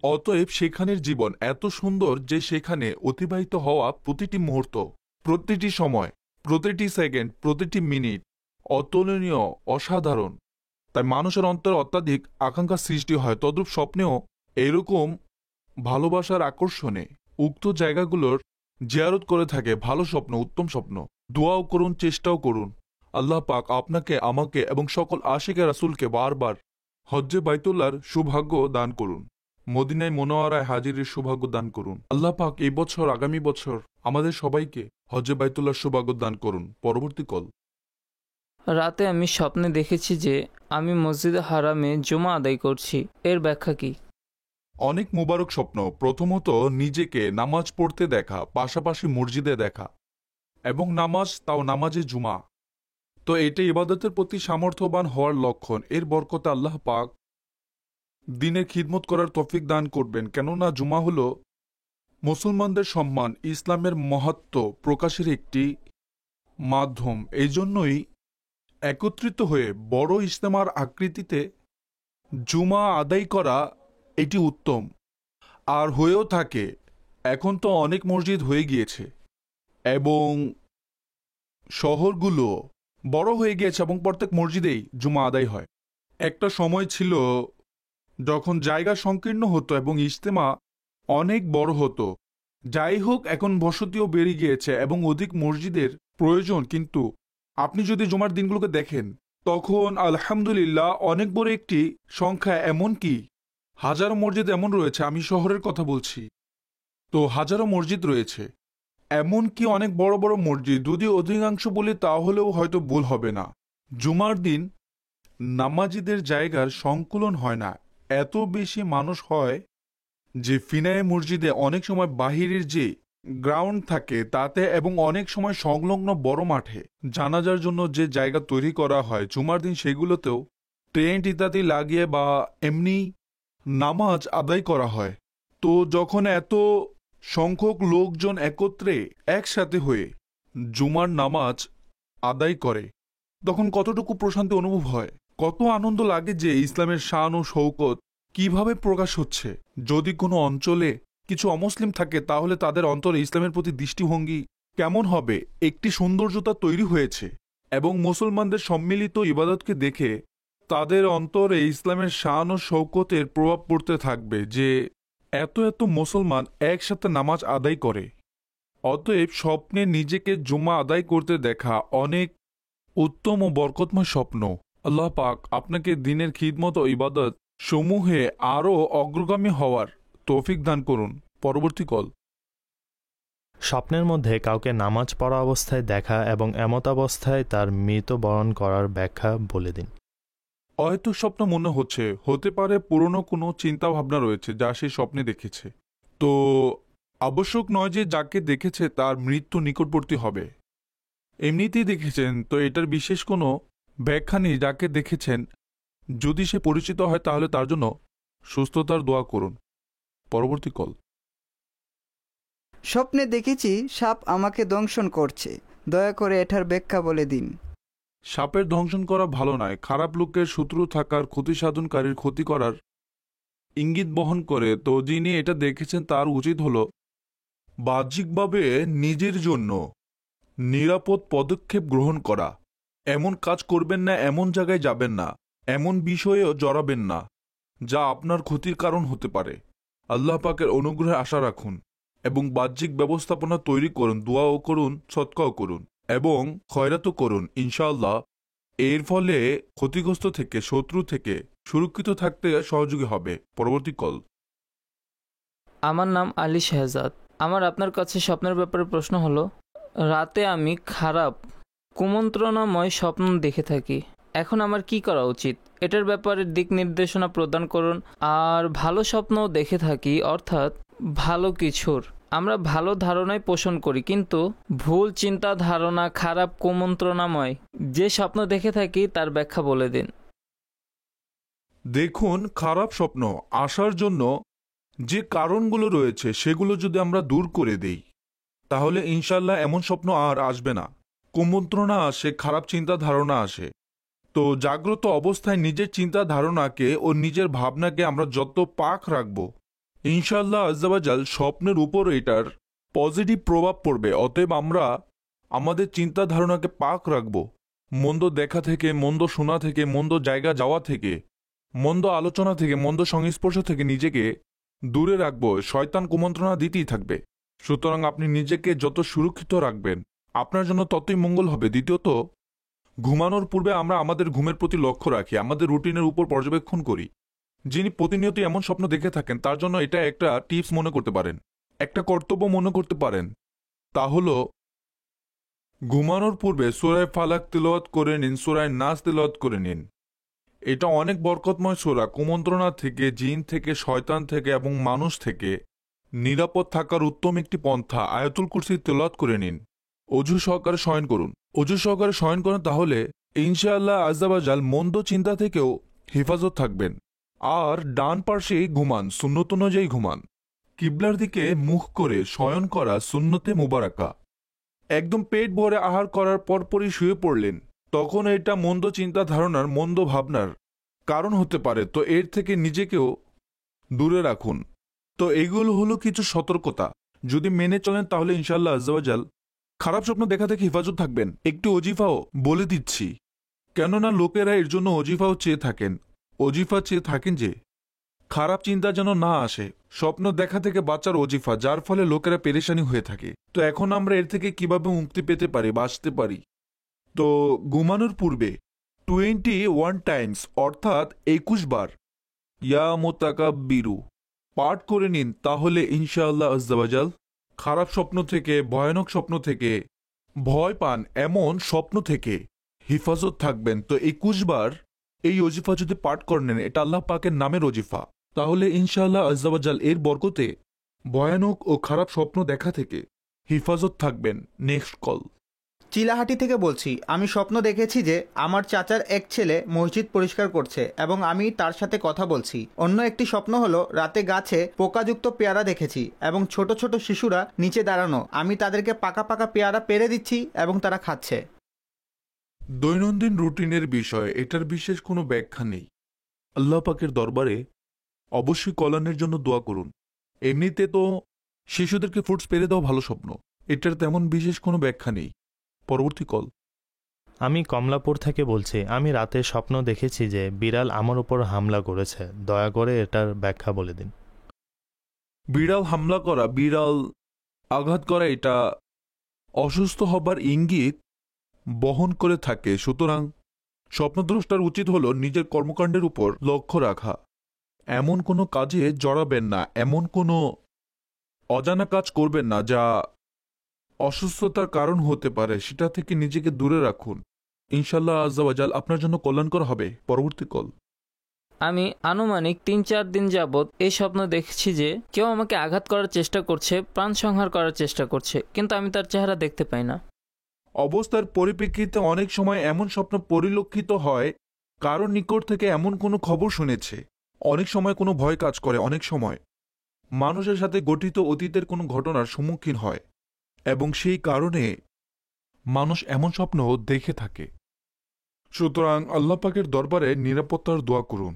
অতএব সেখানের জীবন এত সুন্দর যে সেখানে অতিবাহিত হওয়া প্রতিটি মুহূর্ত, প্রতিটি সময়, প্রতিটি সেকেন্ড, প্রতিটি মিনিট অতুলনীয়, অসাধারণ। তাই মানুষের অন্তরে অত্যাধিক আকাঙ্ক্ষা সৃষ্টি হয়। তদ্রূপ স্বপ্নেও এরকম ভালোবাসার আকর্ষণে উক্ত জায়গাগুলোর জিয়ারত করে থাকে। ভালো স্বপ্ন, উত্তম স্বপ্ন। দোয়াও করুন, চেষ্টাও করুন। আল্লাহ পাক আপনাকে, আমাকে এবং সকল আশিকে রাসূলকে বারবার হজ্জে বাইতুল্লাহর সৌভাগ্য দান করুন, মদিনায় মুনাওয়ারায় হাজিরের সৌভাগ্য দান করুন। আল্লাহ পাক এই বছর, আগামী বছর আমাদের সবাইকে হজ্জে বাইতুল্লাহর সৌভাগ্য দান করুন। পরবর্তী কল। রাতে আমি স্বপ্নে দেখেছি যে আমি মসজিদে হারামে জুমা আদায় করছি, এর ব্যাখ্যা কি? অনেক মুবারক স্বপ্ন। প্রথমত, নিজেকে নামাজ পড়তে দেখা, পাশাপাশি মসজিদে দেখা, এবং নামাজ, তাও নামাজে জুমা। তো এটা ইবাদতের প্রতি সামর্থ্যবান হওয়ার লক্ষণ। এর বরকতে আল্লাহ পাক দিনের খিদমত করার তৌফিক দান করবেন। কেননা জুমা হলো মুসলমানদের সম্মান, ইসলামের মাহাত্ম্য প্রকাশের একটি মাধ্যম। এই জন্যই একত্রিত হয়ে বড় ইজতেমার আকৃতিতে জুমা আদায় করা এটি উত্তম। আর হয়েও থাকে। এখন তো অনেক মসজিদ হয়ে গিয়েছে এবং শহরগুলো বড় হয়ে গিয়েছে এবং প্রত্যেক মসজিদেই জুমা আদায় হয়। একটা সময় ছিল যখন জায়গা সংকীর্ণ হতো এবং ইজতেমা অনেক বড় হতো। যাই হোক, এখন বসতিও বেড়ে গিয়েছে এবং অধিক মসজিদের প্রয়োজন। কিন্তু আপনি যদি জুমার দিনগুলোকে দেখেন তখন আলহামদুলিল্লাহ অনেক বড় একটি সংখ্যা, এমনকি হাজারো মসজিদ এমন রয়েছে, আমি শহরের কথা বলছি, তো হাজারো মসজিদ রয়েছে। এমনকি অনেক বড় বড় মসজিদ, যদি অধিকাংশ বলি তাহলেও হয়তো ভুল হবে না। জুমার দিন নামাজিদের জায়গার সংকুলন হয় না, এত বেশি মানুষ হয় যে ফিনায়ে মসজিদে অনেক সময় বাহিরের যে গ্রাউন্ড থাকে তাতে, এবং অনেক সময় সংলগ্ন বড় মাঠে জানাজার জন্য যে জায়গা তৈরি করা হয় জুমার দিন, সেগুলোতেও টেন্ট ইত্যাদি লাগিয়ে বা এমনি নামাজ আদায় করা হয়। তো যখন এত সংখ্যক লোকজন একত্রে একসাথে হয়ে জুমার নামাজ আদায় করে, তখন কতটুকু প্রশান্তি অনুভব হয়, কত আনন্দ লাগে যে ইসলামের শান ও শৌকত কিভাবে প্রকাশ হচ্ছে। যদি কোনো অঞ্চলে কিছু অমুসলিম থাকে তাহলে তাদের অন্তরে ইসলামের প্রতি দৃষ্টিভঙ্গি কেমন হবে, একটি সৌন্দর্যতা তৈরি হয়েছে। এবং মুসলমানদের সম্মিলিত ইবাদতকে দেখে তাদের অন্তরে ইসলামের শান ও শৌকতের প্রভাব পড়তে থাকবে যে এত এত মুসলমান একসাথে নামাজ আদায় করে। অতএব স্বপ্নে নিজেকে জুমা আদায় করতে দেখা অনেক উত্তম ও বরকতময় স্বপ্ন। আল্লাহ পাক আপনাকে দিনের খিদমত ও ইবাদত সমূহে আরও অগ্রগামী হওয়ার তৌফিক দান করুন। পরবর্তী কল। স্বপ্নের মধ্যে কাউকে নামাজ পড়া অবস্থায় দেখা এবং এমতাবস্থায় তার মৃত্যুবরণ করার ব্যাখ্যা বলে দিন। হয়তো স্বপ্ন মনে হতে পারে পুরনো কোনো চিন্তা ভাবনা রয়েছে যা সে স্বপ্নে দেখেছে। তো আবশ্যক নয় যে যাকে দেখেছে তার মৃত্যু নিকটবর্তী হবে। এমনিতেই দেখেছেন তো এটার বিশেষ কোনো ব্যাখ্যা নেই। যাকে দেখেছেন যদি সে পরিচিত হয় তাহলে তার জন্য সুস্থতার দোয়া করুন। পরবর্তী কল। স্বপ্নে দেখেছি সাপ আমাকে দংশন করছে, দয়া করে এটার ব্যাখ্যা বলে দিন। সাপের দংশন করা ভালো নয়, খারাপ লোকের শত্রু থাকার, ক্ষতি সাধনকারীর ক্ষতি করার ইঙ্গিত বহন করে। তো যিনি এটা দেখেছেন তার উচিত হলো বাহ্যিকভাবে নিজের জন্য নিরাপদ পদক্ষেপ গ্রহণ করা। এমন কাজ করবেন না, এমন জায়গায় যাবেন না, এমন বিষয়েও জড়াবেন না যা আপনার ক্ষতির কারণ হতে পারে। আল্লাহ পাকের অনুগ্রহে আশা রাখুন এবং বাহ্যিক ব্যবস্থাপনা তৈরি করুন, দোয়াও করুন, সৎকাও করুন এবং খয়রাতও করুন। ইনশাআল্লাহ এর ফলে ক্ষতিগ্রস্ত থেকে, শত্রু থেকে সুরক্ষিত থাকতে সহযোগী হবে। পরবর্তী কল। আমার নাম আলী শেহজাদ। আমার আপনার কাছে স্বপ্নের ব্যাপারে প্রশ্ন হলো, রাতে আমি খারাপ কুমন্ত্রণাময় স্বপ্ন দেখে থাকি, এখন আমার কি করা উচিত? এটার ব্যাপারে দিক নির্দেশনা প্রদান করুন। আর ভালো স্বপ্ন দেখে থাকি, অর্থাৎ ভালো কিছুর আমরা ভালো ধারণাই পোষণ করি, কিন্তু ভুল চিন্তা ধারণা, খারাপ কুমন্ত্রণাময় যে স্বপ্ন দেখে থাকি তার ব্যাখ্যা বলে দিন। দেখুন, খারাপ স্বপ্ন আসার জন্য যে কারণগুলো রয়েছে সেগুলো যদি আমরা দূর করে দেই তাহলে ইনশাল্লাহ এমন স্বপ্ন আর আসবে না। কুমন্ত্রণা আসে, খারাপ চিন্তা ধারণা আসে। তো জাগ্রত অবস্থায় নিজের চিন্তা ধারণাকে ও নিজের ভাবনাকে আমরা যত পাক রাখব, ইনশাল্লাহ আজ্জাওয়াজাল স্বপ্নের উপর এটার পজিটিভ প্রভাব পড়বে। অতএব আমরা আমাদের চিন্তা ধারণাকে পাক রাখব, মন্দ দেখা থেকে, মন্দ শোনা থেকে, মন্দ জায়গা যাওয়া থেকে, মন্দ আলোচনা থেকে, মন্দ সংস্পর্শ থেকে নিজেকে দূরে রাখব। শয়তান কুমন্ত্রণা দিতেই থাকবে। সুতরাং আপনি নিজেকে যত সুরক্ষিত রাখবেন আপনার জন্য ততই মঙ্গল হবে। দ্বিতীয়ত, ঘুমানোর পূর্বে আমরা আমাদের ঘুমের প্রতি লক্ষ্য রাখি, আমাদের রুটিনের উপর পর্যবেক্ষণ করি। যিনি প্রতিনিয়ত এমন স্বপ্ন দেখে থাকেন তার জন্য এটা একটা টিপস মনে করতে পারেন, একটা কর্তব্য মনে করতে পারেন। তা হলো ঘুমানোর পূর্বে সূরায়ে ফালাক তিলাওয়াত করে নিন, সূরায়ে নাস তিলাওয়াত করে নিন। এটা অনেক বরকতময় সূরা। কুমন্ত্রণা থেকে, জিন থেকে, শয়তান থেকে এবং মানুষ থেকে নিরাপদ থাকার উত্তম একটি পন্থা। আয়াতুল কুরসি তিলাওয়াত করে নিন। অজু সহকারে শয়ন করুন। অজু সহকারে শয়ন করেন তাহলে ইনশাআল্লাহ আজ্জাওয়াজাল মন্দ চিন্তা থেকেও হেফাজত থাকবেন। আর ডান পার্শ্বে ঘুমান, সুন্নত অনুযায়ী ঘুমান। কিবলার দিকে মুখ করে শয়ন করা সুন্নতে মুবারাকা। একদম পেট ভরে আহার করার পরপরই শুয়ে পড়লেন, তখন এটা মন্দ চিন্তা ধারণার, মন্দ ভাবনার কারণ হতে পারে। তো এর থেকে নিজেকেও দূরে রাখুন। তো এগুলো হলো কিছু সতর্কতা, যদি মেনে চলেন তাহলে ইনশাআল্লাহ আজ্জাওয়াজাল খারাপ স্বপ্ন দেখা থেকে হেফাজত থাকবেন। একটু অজিফাও বলে দিচ্ছি, কেননা লোকেরা এর জন্য অজিফাও চেয়ে থাকেন। অজিফা চেয়ে থাকেন যে খারাপ চিন্তা যেন না আসে, স্বপ্ন দেখা থেকে বাঁচার অজিফা, যার ফলে লোকেরা পেরেশানি হয়ে থাকে। তো এখন আমরা এর থেকে কিভাবে মুক্তি পেতে পারি, বাঁচতে পারি? তো ঘুমানোর পূর্বে 21 টাইমস অর্থাৎ 21 বার ইয়া মুতাকাব্বিরু পাঠ করে নিন, তাহলে ইনশাআল্লাহ আজ্জাওয়াজাল খারাপ স্বপ্ন থেকে, ভয়ানক স্বপ্ন থেকে, ভয় পান এমন স্বপ্ন থেকে হেফাজত থাকবেন। তো 21 বার এই ওজিফা যদি পাঠ করে নেন, এটা আল্লাহ পাকের নামের ওজিফা, তাহলে ইনশাআল্লাহ আজ্জাওয়াজাল এর বরকতে ভয়ানক ও খারাপ স্বপ্ন দেখা থেকে হেফাজত থাকবেন। Next call. চিলাহাটি থেকে বলছি। আমি স্বপ্ন দেখেছি যে আমার চাচার এক ছেলে মসজিদ পরিষ্কার করছে এবং আমি তার সাথে কথা বলছি। অন্য একটি স্বপ্ন হলো রাতে গাছে পোকাযুক্ত পেয়ারা দেখেছি এবং ছোট ছোট শিশুরা নিচে দাঁড়ানো, আমি তাদেরকে পাকা পাকা পেয়ারা পেড়ে দিচ্ছি এবং তারা খাচ্ছে। দৈনন্দিন রুটিনের বিষয়, এটার বিশেষ কোনো ব্যাখ্যা নেই। আল্লাহ পাকের দরবারে অবশ্যই কল্যাণের জন্য দোয়া করুন। এমনিতে তো শিশুদেরকে ফ্রুটস পেরে দেওয়া ভালো স্বপ্ন, এটার তেমন বিশেষ কোনো ব্যাখ্যা নেই। পরবর্তী কল। আমি কমলাপুর থেকে বলছি। আমি রাতে স্বপ্ন দেখেছি যে বিড়াল আমার উপর হামলা করেছে। দয়া করে এটার ব্যাখ্যা বলে দিন। বিড়াল হামলা করা, বিড়াল আঘাত করা, এটা অসুস্থ হবার ইঙ্গিত বহন করে থাকে। সুতরাং স্বপ্নদ্রষ্টার উচিত হলো নিজের কর্মকাণ্ডের উপর লক্ষ্য রাখা। এমন কোনো কাজে জড়াবেন না, এমন কোনো অজানা কাজ করবেন না যা অসুস্থতার কারণ হতে পারে, সেটা থেকে নিজেকে দূরে রাখুন। ইনশাল্লাহ আজ্জাওয়াজাল আপনার জন্য কল্যাণকর হবে। পরবর্তী কল। আমি আনুমানিক ৩-৪ দিন যাবৎ এই স্বপ্ন দেখছি যে কেউ আমাকে আঘাত করার চেষ্টা করছে, প্রাণ সংহার করার চেষ্টা করছে, কিন্তু আমি তার চেহারা দেখতে পাই না। অবস্থার পরিপ্রেক্ষিতে অনেক সময় এমন স্বপ্ন পরিলক্ষিত হয় কারোর নিকট থেকে এমন কোনো খবর শুনেছে। অনেক সময় কোনো ভয় কাজ করে, অনেক সময় মানুষের সাথে গঠিত অতীতের কোনো ঘটনার সম্মুখীন হয় এবং সেই কারণে মানুষ এমন স্বপ্ন দেখে থাকে। সুতরাং আল্লাহ পাকের দরবারে নিরাপত্তার দোয়া করুন।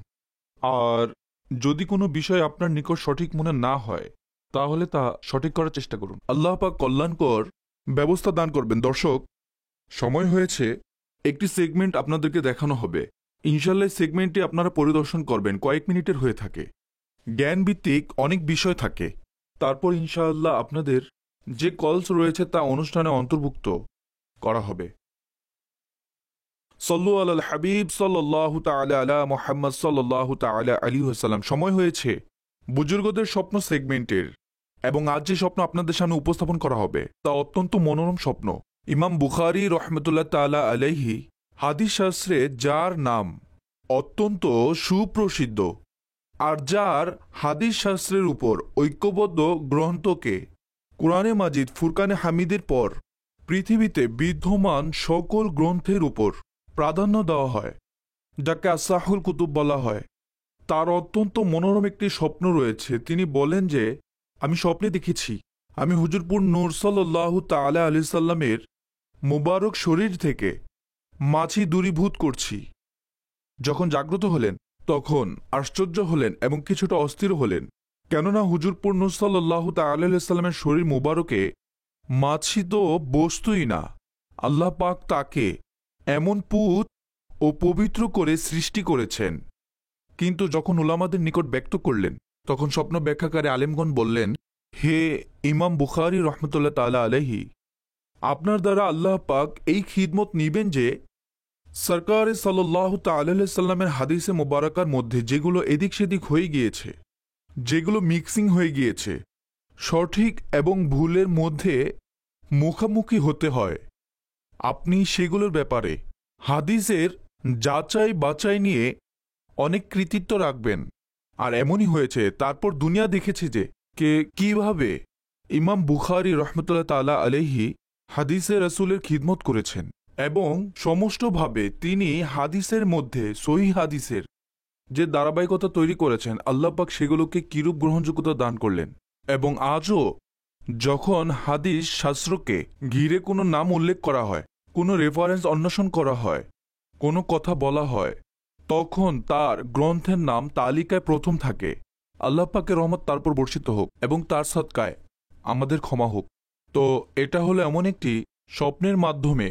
আর যদি কোনো বিষয় আপনার নিকট সঠিক মনে না হয় তাহলে তা সঠিক করার চেষ্টা করুন। আল্লাহ পাক কল্যাণকর ব্যবস্থা দান করবেন। দর্শক, সময় হয়েছে, একটি সেগমেন্ট আপনাদেরকে দেখানো হবে। ইনশাল্লাহ সেগমেন্টটি আপনারা পরিদর্শন করবেন, কয়েক মিনিটের হয়ে থাকে। জ্ঞানভিত্তিক অনেক বিষয় থাকে। তারপর ইনশাআল্লাহ আপনাদের যে কলস রয়েছে তা অনুষ্ঠানে অন্তর্ভুক্ত করা হবে। সল্লু আলাল হাবিব সাল্লাল্লাহু তাআলা আলা মুহাম্মদ সাল্লাল্লাহু তাআলা আলাইহি ওয়াসাল্লাম। সময় হয়েছে বুজুর্গদের স্বপ্ন সেগমেন্টের, এবং আজ যে স্বপ্ন আপনাদের সামনে উপস্থাপন করা হবে তা অত্যন্ত মনোরম স্বপ্ন। ইমাম বুখারী রহমতুল্লাহ তাআলা আলাইহি হাদিস শাস্ত্রে যার নাম অত্যন্ত সুপ্রসিদ্ধ, আর যার হাদিস শাস্ত্রের উপর ঐক্যবদ্ধ গ্রন্থকে কুরআনে মাজিদ, ফুরকানে হামিদের পর পৃথিবীতে বিদ্যমান সকল গ্রন্থের উপর প্রাধান্য দেওয়া হয়, যাকে আসাহুল কুতুব বলা হয়, তার অত্যন্ত মনোরম একটি স্বপ্ন রয়েছে। তিনি বলেন যে আমি স্বপ্নে দেখেছি আমি হুজুরপুর নূর সাল্লাল্লাহু তাআলা আলাইহি সাল্লামের মুবারক শরীর থেকে মাছি দূরীভূত করছি। যখন জাগ্রত হলেন তখন আশ্চর্য হলেন এবং কিছুটা অস্থির হলেন, কেননা হুজুরপুর নূর সাল্লাল্লাহু তাআলা আলাইহি সাল্লামের শরীর মুবারকে মাছি তো বস্তুই না, আল্লাহ পাক তাকে এমন পুত ও পবিত্র করে সৃষ্টি করেছেন। কিন্তু যখন উলামাদের নিকট ব্যক্ত করলেন তখন স্বপ্ন ব্যাখ্যাকারী আলেমগণ বললেন, হে ইমাম বুখারী রহমতুল্লাহ তাআলা আলাইহি, আপনার দ্বারা আল্লাহ পাক এই খিদমত নিবেন যে সরকার সাল্লাল্লাহু তাআলা আলাইহি সাল্লামের হাদিসে মুবারাকার মধ্যে যেগুলো এদিক সেদিক হয়ে গিয়েছে, যেগুলো মিক্সিং হয়ে গিয়েছে, সঠিক এবং ভুলের মধ্যে মুখোমুখি হতে হয়, আপনি সেগুলোর ব্যাপারে হাদিসের যাচাই বাছাই নিয়ে অনেক কৃতিত্ব রাখবেন। আর এমনই হয়েছে। তারপর দুনিয়া দেখেছে যে কিভাবে ইমাম বুখারী রহমতুল্লাহ তাআলা আলাইহি হাদিসে রাসূলের খিদমত করেছেন, এবং সমষ্টভাবে তিনি হাদিসের মধ্যে সহিহ হাদিসের যে ধারাবাহিকতা তৈরি করেছেন, আল্লাহ পাক সেগুলোকে কিরূপ গ্রহণযোগ্যতা দান করলেন। এবং আজও যখন হাদিস শাস্ত্রকে ঘিরে কোনো নাম উল্লেখ করা হয়, কোনো রেফারেন্স অন্বেষণ করা হয়, কোনো কথা বলা হয়, তখন তার গ্রন্থের নাম তালিকায় প্রথম থাকে। আল্লাহ পাকের রহমত তারপর বর্ষিত হোক এবং তার সদকায় আমাদের ক্ষমা হোক। তো এটা হলো এমন একটি স্বপ্নের মাধ্যমে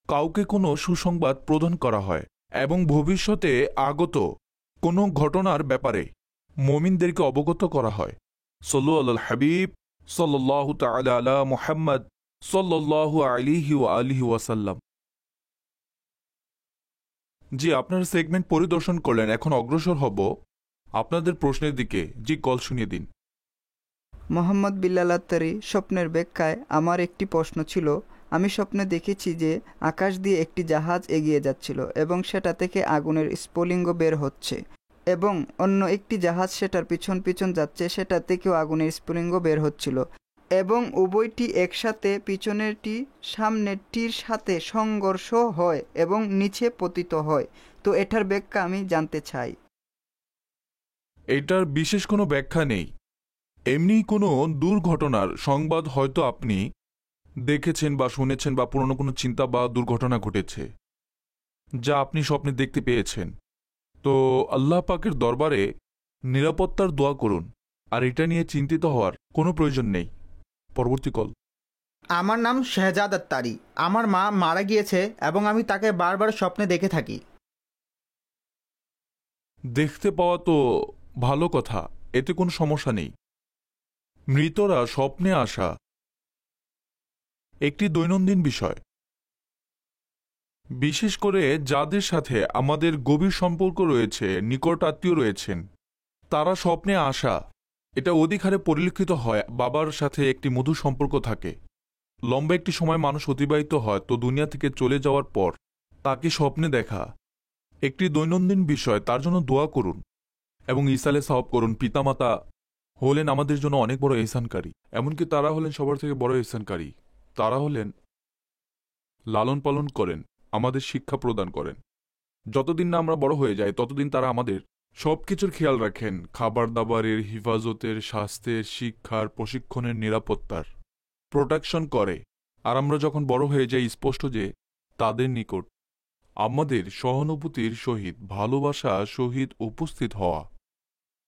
কাউকে কোনো সুসংবাদ প্রদান করা হয় এবং ভবিষ্যতে আগত কোনো ঘটনার ব্যাপারে মুমিনদেরকে অবগত করা হয়। সল্লু আলাল হাবিব সাল্লাল্লাহু তাআলা আলা মুহাম্মদ সাল্লাল্লাহু আলাইহি ওয়া আলিহি ওয়াসাল্লাম। জি, আপনার সেগমেন্ট পরিদর্শন করলেন, এখন অগ্রসর হব আপনাদের প্রশ্নের দিকে। জি, কল শুনিয়ে দিন। মোহাম্মদ বিল্লাল আত্তারি, স্বপ্নের ব্যাখ্যায় আমার একটি প্রশ্ন ছিল। আমি স্বপ্নে দেখেছি যে আকাশ দিয়ে একটি জাহাজ এগিয়ে যাচ্ছিল এবং সেটা থেকে আগুনের স্ফুলিঙ্গ বের হচ্ছে, এবং অন্য একটি জাহাজ সেটার পিছন পিছন যাচ্ছে, সেটা থেকেও আগুনের স্ফুলিঙ্গ বের হচ্ছিল। এবং উভয়টি একসাথে পিছনেরটি সামনেরটির সাথে সংঘর্ষ হয় এবং নিচে পতিত হয়। তো এটার ব্যাখ্যা আমি জানতে চাই। এটার বিশেষ কোনো ব্যাখ্যা নেই। এমনি কোনো দুর্ঘটনার সংবাদ হয়তো আপনি দেখেছেন বা শুনেছেন, বা পুরনো কোনো চিন্তা বা দুর্ঘটনা ঘটেছে যা আপনি স্বপ্নে দেখতে পেয়েছেন। তো আল্লাহ পাকের দরবারে নিরাপত্তার দোয়া করুন, আর এটা নিয়ে চিন্তিত হওয়ার কোনো প্রয়োজন নেই। পরবর্তী কল। আমার নাম শেহজাদ আত্তারি। আমার মা মারা গিয়েছে এবং আমি তাকে বারবার স্বপ্নে দেখে থাকি। দেখতে পাওয়া তো ভালো কথা, এতে কোনো সমস্যা নেই। মৃতরা স্বপ্নে আসা একটি দৈনন্দিন বিষয়, বিশেষ করে যাদের সাথে আমাদের গভীর সম্পর্ক রয়েছে, নিকট আত্মীয় রয়েছেন, তারা স্বপ্নে আসা এটা অধিক হারে পরিলক্ষিত হয়। বাবার সাথে একটি মধুর সম্পর্ক থাকে, লম্বা একটি সময় মানুষ অতিবাহিত হয়, তো দুনিয়া থেকে চলে যাওয়ার পর তাকে স্বপ্নে দেখা একটি দৈনন্দিন বিষয়। তার জন্য দোয়া করুন এবং ইসালে সাওয়াব করুন। পিতামাতা হলেন আমাদের জন্য অনেক বড় ইহসানকারী, এমনকি তারা হলেন সবার থেকে বড় ইহসানকারী। তারা হলেন লালন পালন করেন, আমাদের শিক্ষা প্রদান করেন। যতদিন না আমরা বড় হয়ে যাই ততদিন তারা আমাদের সবকিছুর খেয়াল রাখেন, খাবার দাবারের, হিফাজতের, স্বাস্থ্যের, শিক্ষার, প্রশিক্ষণের, নিরাপত্তার প্রোটেকশন করে। আর আমরা যখন বড় হয়ে যাই, স্পষ্ট যে তাদের নিকট আমাদের সহানুভূতির সহিত, ভালোবাসা সহিত উপস্থিত হওয়া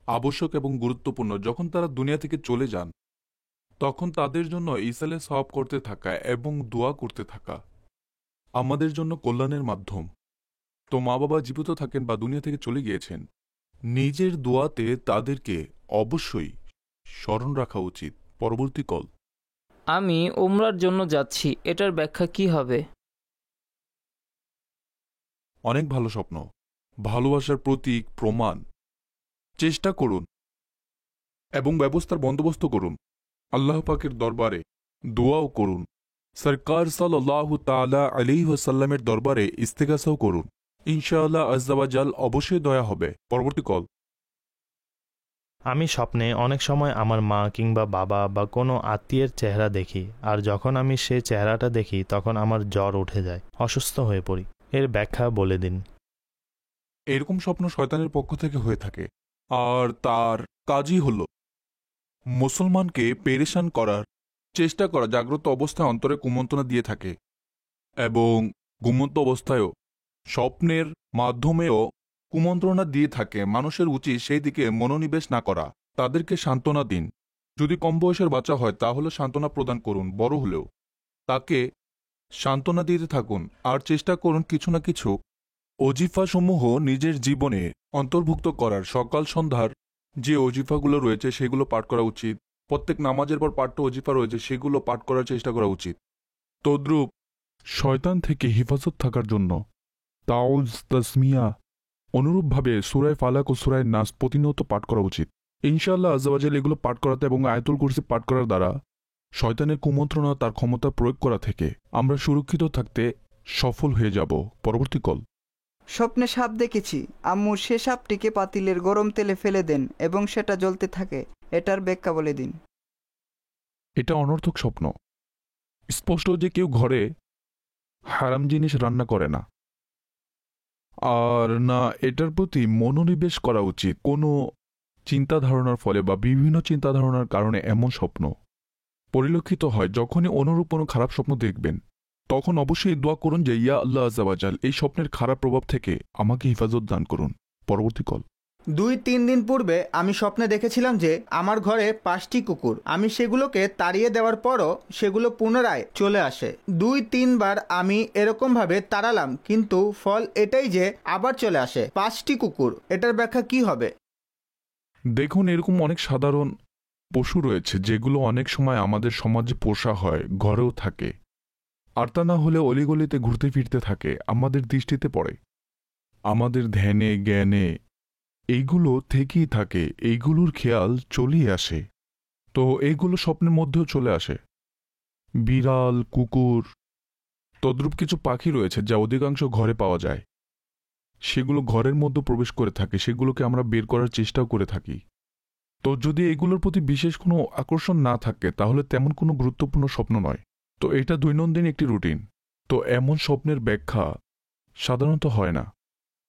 আবশ্যক এবং গুরুত্বপূর্ণ। যখন তারা দুনিয়া থেকে চলে যান তখন তাদের জন্য ইসালে সওয়াব করতে থাকা এবং দোয়া করতে থাকা আমাদের জন্য কল্যাণের মাধ্যম। তো মা বাবা জীবিত থাকেন বা দুনিয়া থেকে চলে গিয়েছেন, নিজের দোয়াতে তাদেরকে অবশ্যই স্মরণ রাখা উচিত। পরবর্তী কল। আমি উমরার জন্য যাচ্ছি, এটার ব্যাখ্যা কি হবে? অনেক ভালো স্বপ্ন, ভালোবাসার প্রতীক, প্রমাণ। চেষ্টা করুন এবং ব্যবস্থার বন্দোবস্ত করুন। আল্লাহ পাকের দরবারে দোয়াও করুন। সরকার সাল্লাল্লাহু তাআলা আলাইহি ওয়াসাল্লামের দরবারে ইস্তেগাসাও করুন। ইনশাআল্লাহ আযজা ওয়া জাল অবশ্যই দয়া হবে। পরবর্তী কল। আমি স্বপ্নে অনেক সময় আমার মা কিংবা বাবা বা কোনো আত্মীয়ের চেহারা দেখি, আর যখন আমি সেই চেহারাটা দেখি তখন আমার জ্বর উঠে যায়, অসুস্থ হয়ে পড়ি। এর ব্যাখ্যা বলে দিন। এরকম স্বপ্ন শয়তানের পক্ষ থেকে হয়ে থাকে, আর তার কাজই হল মুসলমানকে পেরেশান করার চেষ্টা করা। জাগ্রত অবস্থায় অন্তরে কুমন্ত্রণা দিয়ে থাকে এবং ঘুমন্ত অবস্থায়ও স্বপ্নের মাধ্যমেও কুমন্ত্রণা দিয়ে থাকে। মানুষের উচিত সেই দিকে মনোনিবেশ না করা। তাদেরকে সান্ত্বনা দিন। যদি কম বয়সের বাচ্চা হয় তাহলে সান্ত্বনা প্রদান করুন, বড় হলেও তাকে সান্ত্বনা দিতে থাকুন। আর চেষ্টা করুন কিছু না কিছু অজিফাসমূহ নিজের জীবনে অন্তর্ভুক্ত করার। সকাল সন্ধ্যার যে অজিফাগুলো রয়েছে সেগুলো পাঠ করা উচিত। প্রত্যেক নামাজের পর পাঠ্য অজিফা রয়েছে, সেগুলো পাঠ করার চেষ্টা করা উচিত। তদ্রূপ শয়তান থেকে হেফাজত থাকার জন্য তাউজ, তাসমিয়া, অনুরূপভাবে সূরায়ে ফালাক ও সূরায়ে নাস প্রতিনিয়ত পাঠ করা উচিত। ইনশাআল্লাহ আযজা ওয়া জাল এগুলো পাঠ করাতে এবং আয়াতুল কুরসি পাঠ করার দ্বারা শয়তানের কুমন্ত্রণা তার ক্ষমতা প্রয়োগ করা থেকে আমরা সুরক্ষিত থাকতে সফল হয়ে যাব। পরবর্তী কল। স্বপ্নে সাপ দেখেছি। আম্মু সে সাপটিকে পাতিলের গরম তেলে ফেলে দেন এবং সেটা জ্বলতে থাকে। এটার ব্যাখ্যা বলে দিন। এটা অনর্থক স্বপ্ন। স্পষ্ট যে কেউ ঘরে হারাম জিনিস রান্না করে না, আর না এটার প্রতি মনোনিবেশ করা উচিত। কোনো চিন্তাধারণার ফলে বা বিভিন্ন চিন্তাধারণার কারণে এমন স্বপ্ন পরিলক্ষিত হয়। যখনই অনুরূপ কোনো খারাপ স্বপ্ন দেখবেন তখন অবশ্যই দোয়া করুন যে ইয়া আল্লাহ আযজা ওয়া জাল এই স্বপ্নের খারাপ প্রভাব থেকে আমাকে হেফাজত দান করুন। পরবর্তী কল। 2-3 দিন পূর্বে আমি স্বপ্নে দেখেছিলাম যে আমার ঘরে 5টি কুকুর। আমি সেগুলোকে তাড়িয়ে দেওয়ার পরও সেগুলো পুনরায় চলে আসে। 2-3 বার আমি এরকমভাবে তাড়ালাম, কিন্তু ফল এটাই যে আবার চলে আসে 5টি কুকুর। এটার ব্যাখ্যা কি হবে? দেখুন, এরকম অনেক সাধারণ পশু রয়েছে যেগুলো অনেক সময় আমাদের সমাজে পোষা হয়, ঘরেও থাকে, আর তা না হলে অলিগলিতে ঘুরতে ফিরতে থাকে, আমাদের দৃষ্টিতে পড়ে, আমাদের ধ্যানে জ্ঞানে এইগুলো থেকেই থাকে, এইগুলোর খেয়াল চলেই আসে। তো এইগুলো স্বপ্নের মধ্যেও চলে আসে। বিড়াল, কুকুর, তদ্রূপ কিছু পাখি রয়েছে যা অধিকাংশ ঘরে পাওয়া যায়। সেগুলো ঘরের মধ্যে প্রবেশ করে থাকে, সেগুলোকে আমরা বের করার চেষ্টাও করে থাকি, তো যদি এগুলোর প্রতি বিশেষ কোনো আকর্ষণ না থাকে তাহলে তেমন কোনো গুরুত্বপূর্ণ স্বপ্ন নয়। তো এটা দৈনন্দিন একটি রুটিন। তো এমন স্বপ্নের ব্যাখ্যা সাধারণত হয় না,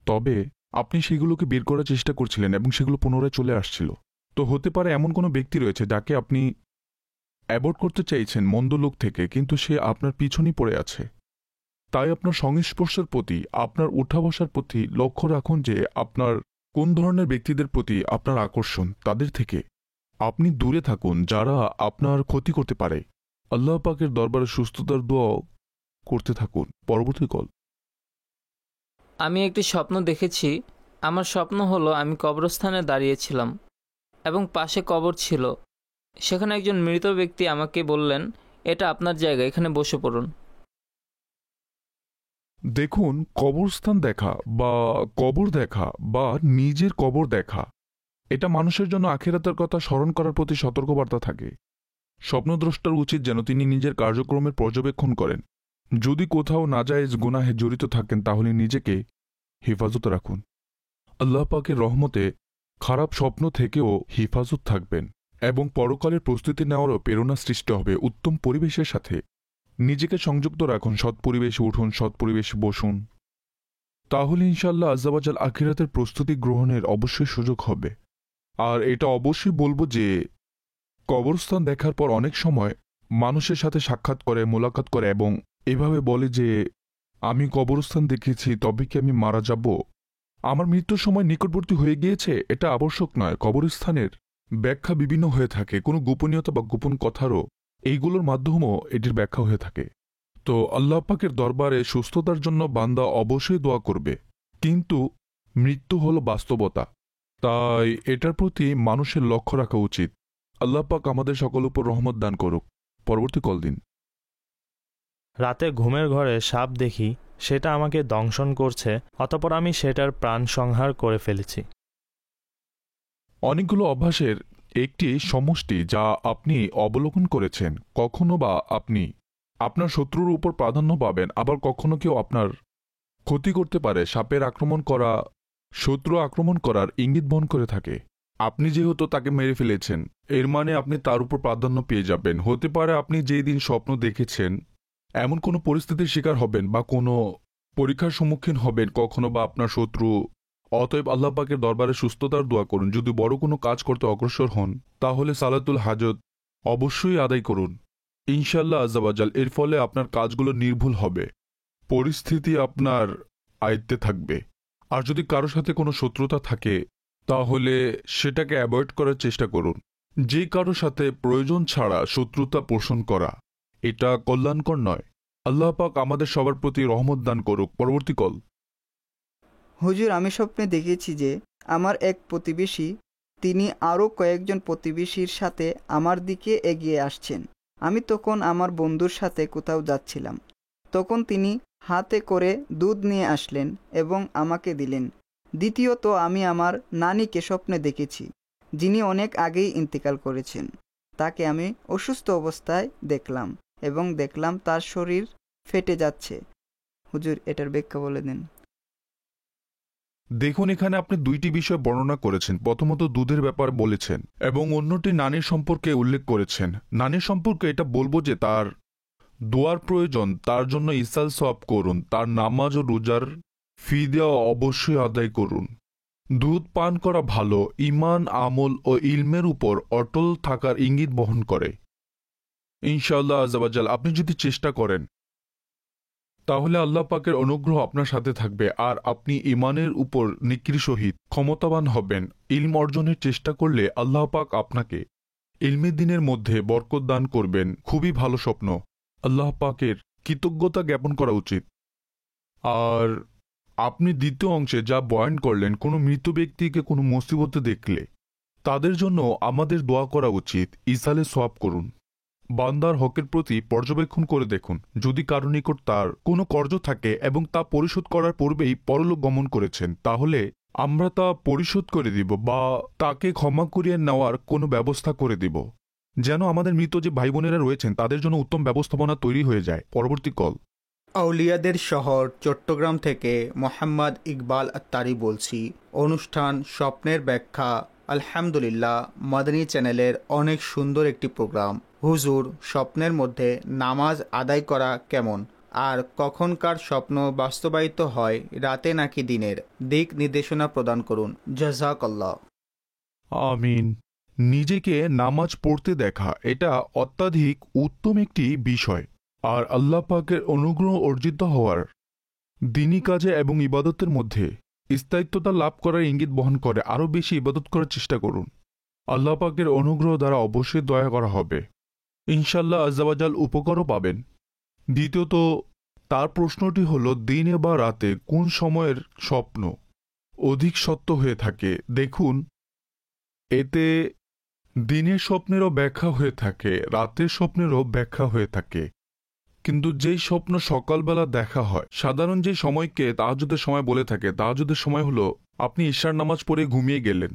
তবে আপনি সেগুলোকে বের করার চেষ্টা করছিলেন এবং সেগুলো পুনরায় চলে আসছিল। তো হতে পারে এমন কোনো ব্যক্তি রয়েছে যাকে আপনি অ্যাভয়েড করতে চাইছেন মন্দ লোক থেকে, কিন্তু সে আপনার পিছনেই পড়ে আছে। তাই আপনার সংস্পর্শের প্রতি, আপনার উঠা বসার প্রতি লক্ষ্য রাখুন যে আপনার কোন ধরনের ব্যক্তিদের প্রতি আপনার আকর্ষণ, তাদের থেকে আপনি দূরে থাকুন যারা আপনার ক্ষতি করতে পারে। আল্লাহ পাকের দরবারে সুস্থতার দোয়া করতে থাকুন। পরবর্তী কল। আমি একটি স্বপ্ন দেখেছি। আমার স্বপ্ন হলো আমি কবরস্থানে দাঁড়িয়েছিলাম এবং পাশে কবর ছিল। সেখানে একজন মৃত ব্যক্তি আমাকে বললেন, এটা আপনার জায়গা, এখানে বসে পড়ুন। দেখুন, কবরস্থান দেখা বা কবর দেখা বা নিজের কবর দেখা, এটা মানুষের জন্য আখিরাতের কথা স্মরণ করার প্রতি সতর্কবার্তা থাকে। স্বপ্নদ্রষ্টার উচিত যেন তিনি নিজের কার্যক্রমের পর্যবেক্ষণ করেন। যদি কোথাও নাজায়েজ গুনাহে জড়িত থাকেন তাহলে নিজেকে হেফাজত রাখুন। আল্লাহ পাকের রহমতে খারাপ স্বপ্ন থেকেও হেফাজত থাকবেন এবং পরকালের প্রস্তুতি নেওয়ারও প্রেরণা সৃষ্টি হবে। উত্তম পরিবেশের সাথে নিজেকে সংযুক্ত রাখুন, সৎ পরিবেশে উঠুন, সৎ পরিবেশে বসুন, তাহলে ইনশাআল্লাহ আজ্জাওয়াজাল আখিরাতের প্রস্তুতি গ্রহণের অবশ্যই সুযোগ হবে। আর এটা অবশ্যই বলবো যে কবরস্থান দেখার পর অনেক সময় মানুষের সাথে সাক্ষাৎ করে, মোলাকাত করে এবং এভাবে বলে যে আমি কবরস্থান দেখেছি, তবে কি আমি মারা যাব? আমার মৃত্যুর সময় নিকটবর্তী হয়ে গিয়েছে। এটা আবশ্যক নয়। কবরস্থানের ব্যাখ্যা বিভিন্ন হয়ে থাকে, কোনো গোপনীয়তা বা গোপন কথারও এইগুলোর মাধ্যমেও এটির ব্যাখ্যা হয়ে থাকে। তো আল্লাহ পাকের দরবারে সুস্থতার জন্য বান্দা অবশ্যই দোয়া করবে, কিন্তু মৃত্যু হলো বাস্তবতা, তাই এটার প্রতি মানুষের লক্ষ্য রাখা উচিত। আল্লাহ পাক আমাদের সকল উপর রহমত দান করুক। পরবর্তী কল দিন। রাতে ঘুমের ঘরে সাপ দেখি, সেটা আমাকে দংশন করছে, অতঃপর আমি সেটার প্রাণ সংহার করে ফেলেছি। অনেকগুলো অভ্যাসের একটি সমষ্টি যা আপনি অবলোকন করেছেন। কখনো বা আপনি আপনার শত্রুর উপর প্রাধান্য পাবেন, আবার কখনো কেউ আপনার ক্ষতি করতে পারে। সাপের আক্রমণ করা শত্রু আক্রমণ করার ইঙ্গিত বহন করে থাকে। আপনি যেহেতু তাকে মেরে ফেলেছেন, এর মানে আপনি তার উপর প্রাধান্য পেয়ে যাবেন। হতে পারে আপনি যেই দিন স্বপ্ন দেখেছেন এমন কোনো পরিস্থিতির শিকার হবেন বা কোনো পরীক্ষার সম্মুখীন হবেন, কখনো বা আপনার শত্রু। অতএব আল্লাহ পাকের দরবারে সুস্থতার দোয়া করুন। যদি বড় কোনো কাজ করতে অগ্রসর হন তাহলে সালাতুল হাজত অবশ্যই আদায় করুন। ইনশাআল্লাহ আজ্জাওয়াজাল এর ফলে আপনার কাজগুলো নির্ভুল হবে, পরিস্থিতি আপনার আয়ত্তে থাকবে। আর যদি কারোর সাথে কোনো শত্রুতা থাকে তাহলে সেটাকে অ্যাভয়েড করার চেষ্টা করুন। যে কারোর সাথে প্রয়োজন ছাড়া শত্রুতা পোষণ করা এটা কল্যাণকর নয়। আল্লাহ পাক আমাদের সবার প্রতি রহমত দান করুক। পরবর্তী কল। হুজুর, আমি স্বপ্নে দেখেছি যে আমার এক প্রতিবেশী, তিনি আরও কয়েকজন প্রতিবেশীর সাথে আমার দিকে এগিয়ে আসছেন। আমি তখন আমার বন্ধুর সাথে কোথাও যাচ্ছিলাম। তখন তিনি হাতে করে দুধ নিয়ে আসলেন এবং আমাকে দিলেন। দ্বিতীয়ত, আমি আমার নানিকে স্বপ্নে দেখেছি, যিনি অনেক আগেই ইন্তেকাল করেছেন। তাকে আমি অসুস্থ অবস্থায় দেখলাম এবং দেখলাম তার শরীর ফেটে যাচ্ছে। হুজুর, এটার ব্যাখ্যা বলে দিন। দেখুন, এখানে আপনি দুইটি বিষয় বর্ণনা করেছেন। প্রথমত দুধের ব্যাপার বলেছেন এবং অন্যটি নানির সম্পর্কে উল্লেখ করেছেন। নানির সম্পর্কে এটা বলবো যে তার দোয়ার প্রয়োজন, তার জন্য ইসাল সওয়াব করুন, তার নামাজ ও রোজার ফিদিয়া অবশ্যই আদায় করুন। দুধ পান করা ভালো, ঈমান, আমল ও ইলমের উপর অটল থাকার ইঙ্গিত বহন করে। ইনশাআল্লাহ আজ্জাওয়াজাল আপনি যদি চেষ্টা করেন তাহলে আল্লাহ পাকের অনুগ্রহ আপনার সাথে থাকবে আর আপনি ঈমানের উপর নিকৃ সহিত ক্ষমতাবান হবেন। ইলম অর্জনের চেষ্টা করলে আল্লাহ পাক আপনাকে ইলমে দিনের মধ্যে বরকত দান করবেন। খুবই ভালো স্বপ্ন। আল্লাহ পাকের কৃতজ্ঞতা জ্ঞাপন করা উচিত। আর আপনি দ্বিতীয় অংশে যা বয়ান করলেন, কোনো মৃত ব্যক্তিকে কোনো মুসিবতে দেখলে তাদের জন্য আমাদের দোয়া করা উচিত। ইসালে সওয়াব করুন। বান্দার হকের প্রতি পর্যবেক্ষণ করে দেখুন, যদি কারো নিকট তার কোনো কর্জ থাকে এবং তা পরিশোধ করার পূর্বেই পরলোক গমন করেছেন, তাহলে আমরা তা পরিশোধ করে দিব বা তাকে ক্ষমা করিয়ে নেওয়ার কোনো ব্যবস্থা করে দিব, যেন আমাদের মৃত যে ভাই বোনেরা রয়েছেন তাদের জন্য উত্তম ব্যবস্থাপনা তৈরি হয়ে যায়। পরবর্তী কল। আউলিয়াদের শহর চট্টগ্রাম থেকে মোহাম্মদ ইকবাল আত্তারি বলছি। অনুষ্ঠান স্বপ্নের ব্যাখ্যা আলহামদুলিল্লাহ, মাদানী চ্যানেলের অনেক সুন্দর একটি প্রোগ্রাম। হুজুর, স্বপ্নের মধ্যে নামাজ আদায় করা কেমন, আর কখনকার স্বপ্ন বাস্তবায়িত হয়, রাতে নাকি দিনের? দিক নির্দেশনা প্রদান করুন, জাযাকাল্লাহ। আমিন। নিজেকে নামাজ পড়তে দেখা এটা অত্যাধিক উত্তম একটি বিষয়, আর আল্লাহ পাকের অনুগ্রহ অর্জিত হওয়ার দিনী কাজে এবং ইবাদতের মধ্যে স্থায়িত্বতা লাভ করার ইঙ্গিত বহন করে। আরও বেশি ইবাদত করার চেষ্টা করুন। আল্লাহ পাকের অনুগ্রহ দ্বারা অবশ্যই দয়া করা হবে, ইনশাল্লাহ আজ্জাওয়াজাল উপকারও পাবেন। দ্বিতীয়ত, তার প্রশ্নটি হল দিনে বা রাতে কোন সময়ের স্বপ্ন অধিক সত্য হয়ে থাকে। দেখুন, এতে দিনের স্বপ্নেরও ব্যাখ্যা হয়ে থাকে, রাতের স্বপ্নেরও ব্যাখ্যা হয়ে থাকে। কিন্তু যেই স্বপ্ন সকালবেলা দেখা হয়, সাধারণ যে সময়কে তাহাজ্জুদের সময় বলে থাকে, তাহাজ্জুদের সময় হলো আপনি ঈশার নামাজ পড়ে ঘুমিয়ে গেলেন,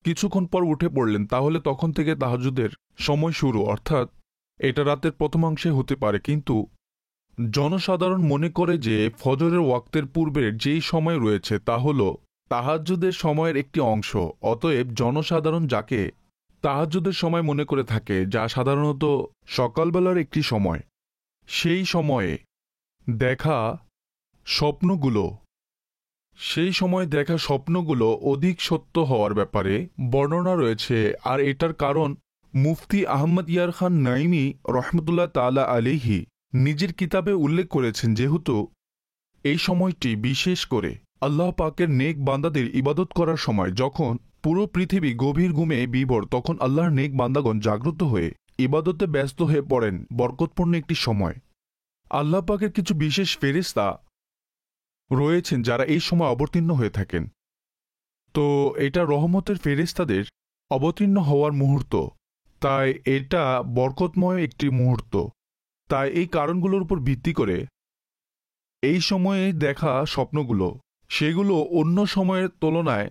কিছুক্ষণ পর উঠে পড়লেন, তাহলে তখন থেকে তাহাজ্জুদের সময় শুরু, অর্থাৎ এটা রাতের প্রথমাংশে হতে পারে। কিন্তু জনসাধারণ মনে করে যে ফজরের ওয়াক্তের পূর্বের যেই সময় রয়েছে তা হল তাহাজ্জুদের সময়ের একটি অংশ। অতএব জনসাধারণ যাকে তাহাজ্জুদের সময় মনে করে থাকে, যা সাধারণত সকালবেলার একটি সময়, সেই সময়ে দেখা স্বপ্নগুলো অধিক সত্য হওয়ার ব্যাপারে বর্ণনা রয়েছে। আর এটার কারণ মুফতি আহমদ ইয়ার খান নাইমি রহমতুল্লাহ তাআলা আলাইহি নিজের কিতাবে উল্লেখ করেছেন, যেহেতু এই সময়টি বিশেষ করে আল্লাহ পাকের নেক বান্দাদের ইবাদত করার সময়, যখন পুরো পৃথিবী গভীর ঘুমে বিভোর, তখন আল্লাহর নেক বান্দাগণ জাগ্রত হয়ে ইবাদতে ব্যস্ত হয়ে পড়েন। বরকতপূর্ণ একটি সময়। আল্লাহ পাকের কিছু বিশেষ ফেরেশতা রয়েছেন যারা এই সময় অবতীর্ণ হয়ে থাকেন। তো এটা রহমতের ফেরেশতাদের অবতীর্ণ হওয়ার মুহূর্ত, তাই এটা বরকতময় একটি মুহূর্ত। তাই এই কারণগুলোর উপর ভিত্তি করে এই সময়ে দেখা স্বপ্নগুলো, সেগুলো অন্য সময়ের তুলনায়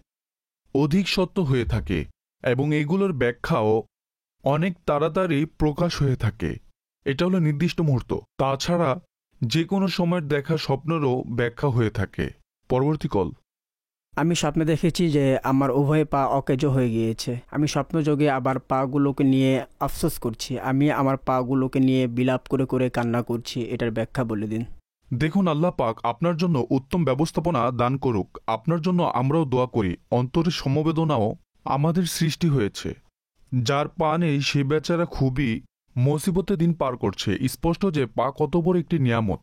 অধিক সত্য হয়ে থাকে এবং এগুলোর ব্যাখ্যাও অনেক তাড়াতাড়ি প্রকাশ হয়ে থাকে। এটা হলো নির্দিষ্ট মুহূর্ত। তাছাড়া যে কোনো সময়ের দেখা স্বপ্নেরও ব্যাখ্যা হয়ে থাকে। পরবর্তী কল। আমি স্বপ্নে দেখেছি যে আমার উভয় পা অকেজো হয়ে গিয়েছে। আমি স্বপ্নযোগে আবার পাগুলোকে নিয়ে আফসোস করছি। আমি আমার পাগুলোকে নিয়ে বিলাপ করে করে কান্না করছি। এটার ব্যাখ্যা বলে দিন। দেখুন, আল্লাহ পাক আপনার জন্য উত্তম ব্যবস্থাপনা দান করুক। আপনার জন্য আমরাও দোয়া করি। অন্তরের সমবেদনাও আমাদের সৃষ্টি হয়েছে। যার পা নেই সে বেচারা খুবই মুসিবতে দিন পার করছে। স্পষ্ট যে পা কত বড় একটি নিয়ামত,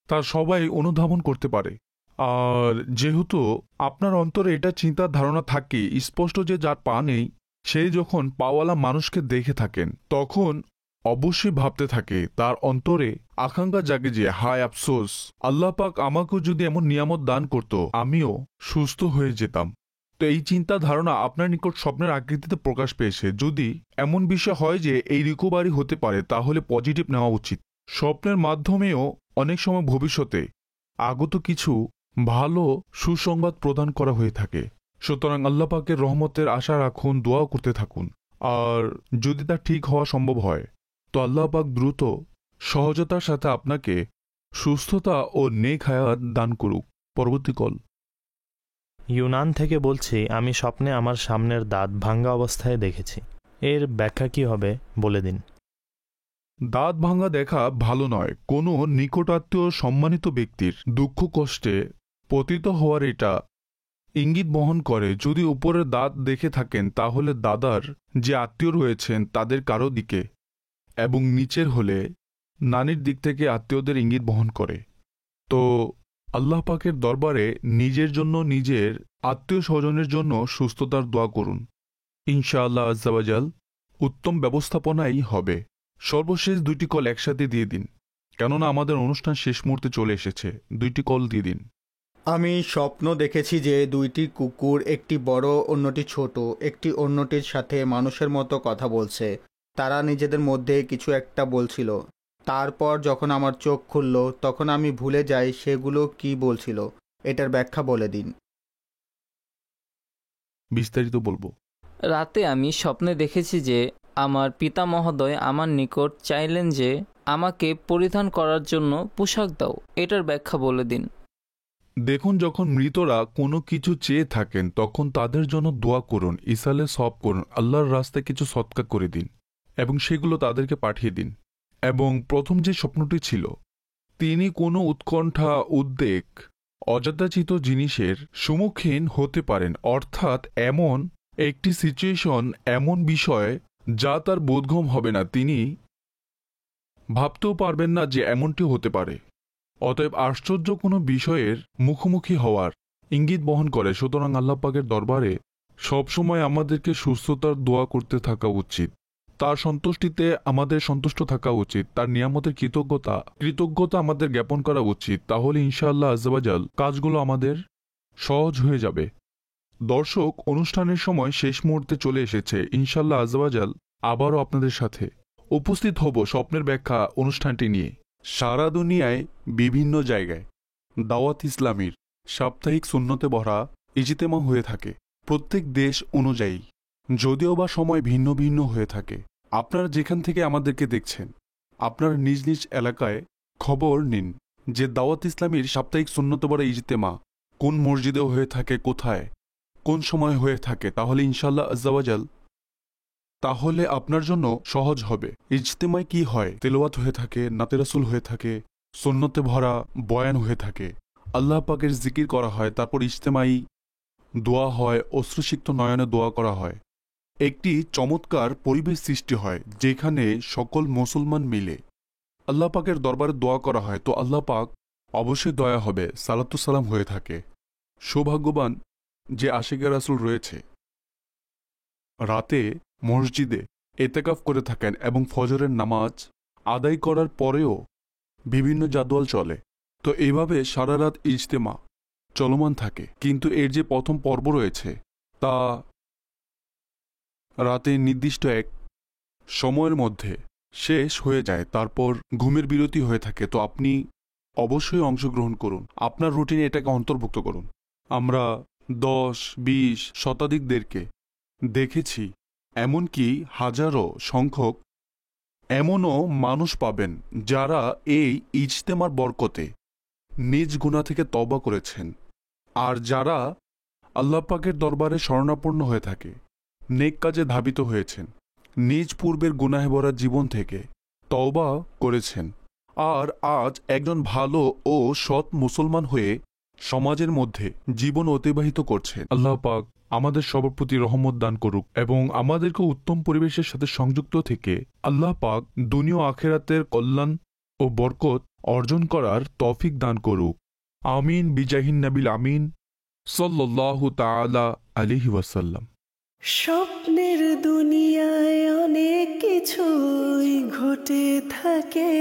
তা সবাই অনুধাবন করতে পারে। আর যেহেতু আপনার অন্তরে এটা চিন্তার ধারণা থাকে স্পষ্ট যে যার পা নেই, সে যখন পাওয়ালা মানুষকে দেখে থাকেন তখন অবশ্যই ভাবতে থাকে, তার অন্তরে আকাঙ্ক্ষা জাগে যে হায় আফসোস, আল্লাহ পাক আমাকেও যদি এমন নিয়ামত দান করত, আমিও সুস্থ হয়ে যেতাম। তো এই চিন্তা ধারণা আপনার নিকট স্বপ্নের আকৃতিতে প্রকাশ পেয়েছে। যদি এমন বিষয় হয় যে এই রিকভারি হতে পারে, তাহলে পজিটিভ নেওয়া উচিত। স্বপ্নের মাধ্যমেও অনেক সময় ভবিষ্যতে আগত কিছু ভালো সুসংবাদ প্রদান করা হয়ে থাকে। সুতরাং আল্লাহ পাকের রহমতের আশা রাখুন, দোয়া করতে থাকুন। আর যদি তা ঠিক হওয়া সম্ভব হয় তো আল্লাহ পাক দ্রুত সহজতার সাথে আপনাকে সুস্থতা ও নেক হায়াত দান করুক। পরবর্তী কল। ইউনান থেকে বলছি, আমি স্বপ্নে আমার সামনের দাঁত ভাঙ্গা অবস্থায় দেখেছি। এর ব্যাখ্যা কি হবে বলে দিন। দাঁত ভাঙ্গা দেখা ভালো নয়। কোনো নিকটাত্মীয় সম্মানিত ব্যক্তির দুঃখ কষ্টে পতিত হওয়ার এটা ইঙ্গিত বহন করে। যদি উপরের দাঁত দেখে থাকেন তাহলে দাদার যে আত্মীয় রয়েছেন তাদের কারো দিকে, এবং নিচের হলে নানির দিক থেকে আত্মীয়দের ইঙ্গিত বহন করে। তো আল্লাহ পাকের দরবারে নিজের জন্য, নিজের আত্মীয় স্বজনের জন্য সুস্থতার দোয়া করুন। ইনশাআল্লাহ আজ্জাওয়াজাল উত্তম ব্যবস্থাপনাই হবে। সর্বশেষ 2টি কল একসাথে দিয়ে দিন, কেননা আমাদের অনুষ্ঠান শেষ মুহূর্তে চলে এসেছে। 2টি কল দিয়ে দিন। আমি স্বপ্ন দেখেছি যে 2টি কুকুর, একটি বড় অন্যটি ছোট, একটি অন্যটির সাথে মানুষের মতো কথা বলছে। তারা নিজেদের মধ্যে কিছু একটা বলছিল। তারপর যখন আমার চোখ খুলল তখন আমি ভুলে যাই সেগুলো কি বলছিল। এটার ব্যাখ্যা বলে দিন। বিস্তারিত বলবো। রাতে আমি স্বপ্নে দেখেছি যে আমার পিতা মহোদয় আমার নিকট চাইলেন যে আমাকে পরিধান করার জন্য পোশাক দাও। এটার ব্যাখ্যা বলে দিন। দেখুন, যখন মৃতরা কোনো কিছু চেয়ে থাকেন তখন তাদের জন্য দোয়া করুন, ইসালে সব করুন, আল্লাহর রাস্তায় কিছু সৎকার করে দিন এবং সেগুলো তাদেরকে পাঠিয়ে দিন। এবং প্রথম যে স্বপ্নটি ছিল, তিনি কোনো উৎকণ্ঠা, উদ্বেগ, অযাচিত জিনিসের সম্মুখীন হতে পারেন, অর্থাৎ এমন একটি সিচুয়েশন, এমন বিষয় যা তার বোধগম্য হবে না, তিনি ভাবতেও পারবেন না যে এমনটি হতে পারে। অতএব আশ্চর্য কোনো বিষয়ের মুখোমুখি হওয়ার ইঙ্গিত বহন করে। সুতরাং আল্লাহ পাকের দরবারে সবসময় আমাদেরকে সুস্থতার দোয়া করতে থাকা উচিত, তার সন্তুষ্টিতে আমাদের সন্তুষ্ট থাকা উচিত, তার নিয়ামতের কৃতজ্ঞতা আমাদের জ্ঞাপন করা উচিত। তাহলে ইনশাআল্লাহ আজ্জাওয়াজাল কাজগুলো আমাদের সহজ হয়ে যাবে। দর্শক, অনুষ্ঠানের সময় শেষ মুহূর্তে চলে এসেছে। ইনশাআল্লাহ আজ্জাওয়াজাল আবারও আপনাদের সাথে উপস্থিত হব স্বপ্নের ব্যাখ্যা অনুষ্ঠানটি নিয়ে। সারা দুনিয়ায় বিভিন্ন জায়গায় দাওয়াত ইসলামীর সাপ্তাহিক সুন্নতে ভরা ইজতেমা হয়ে থাকে, প্রত্যেক দেশ অনুযায়ী, যদিও বা সময় ভিন্ন ভিন্ন হয়ে থাকে। আপনারা যেখান থেকে আমাদেরকে দেখছেন, আপনার নিজ নিজ এলাকায় খবর নিন যে দাওয়াত ইসলামীর সাপ্তাহিক সুন্নতে ভরা ইজতেমা কোন মসজিদে হয়ে থাকে, কোথায়, কোন সময় হয়ে থাকে। তাহলে ইনশাআল্লাহ আজ্জাওয়াজাল তাহলে আপনার জন্য সহজ হবে। ইজতেমায় কি হয়? তেলাওয়াত হয়ে থাকে, নাতে রাসূল হয়ে থাকে, সুন্নতে ভরা বয়ান হয়ে থাকে, আল্লাহ পাকের জিকির করা হয়, তারপর ইজতেমাই দোয়া হয়, অশ্রুসিক্ত নয়নে দোয়া করা হয়। একটি চমৎকার পরিবেশ সৃষ্টি হয় যেখানে সকল মুসলমান মিলে আল্লাহ পাকের দরবারে দোয়া করা হয়। তো আল্লাহ পাক অবশ্যই দয়া হবে, সালাতুসালাম হয়ে থাকে। সৌভাগ্যবান যে আশিকে রাসূল রয়েছে, রাতে মসজিদে এতেকাফ করে থাকেন এবং ফজরের নামাজ আদায় করার পরেও বিভিন্ন জাদওয়াল চলে। তো এইভাবে সারা রাত ইজতেমা চলমান থাকে। কিন্তু এর যে প্রথম পর্ব রয়েছে তা রাতে নির্দিষ্ট এক সময়ের মধ্যে শেষ হয়ে যায়, তারপর ঘুমের বিরতি হয়ে থাকে। তো আপনি অবশ্যই অংশগ্রহণ করুন, আপনার রুটিনে এটাকে অন্তর্ভুক্ত করুন। আমরা 10-20 শতাধিকদেরকে দেখেছি, এমনকি হাজারো সংখ্যক এমনও মানুষ পাবেন যারা এই ইজতেমার বরকতে নিজ গুনাহ থেকে তওবা করেছেন, আর যারা আল্লাহ পাকের দরবারে শরণাপন্ন হয়ে থাকে, নেক কাজে ধাবিত হয়েছেন, নিজ পূর্বের গুনাহে ভরা জীবন থেকে তওবা করেছেন, আর আজ একজন ভালো ও সৎ মুসলমান হয়ে সমাজের মধ্যে জীবন অতিবাহিত করছেন। আল্লাহ পাক আমাদের সবার প্রতি রহমত দান করুক এবং আমাদেরকে উত্তম পরিবেশের সাথে সংযুক্ত থেকে আল্লাহ পাক দুনিয়া ও আখিরাতের কল্যাণ ও বরকত অর্জন করার তৌফিক দান করুক। আমিন বিজাহিন নবিল আমিন সাল্লাল্লাহু তাআলা আলাইহি ওয়াসাল্লাম। স্বপ্নের দুনিয়ায় অনেক কিছুই ঘটে থাকে।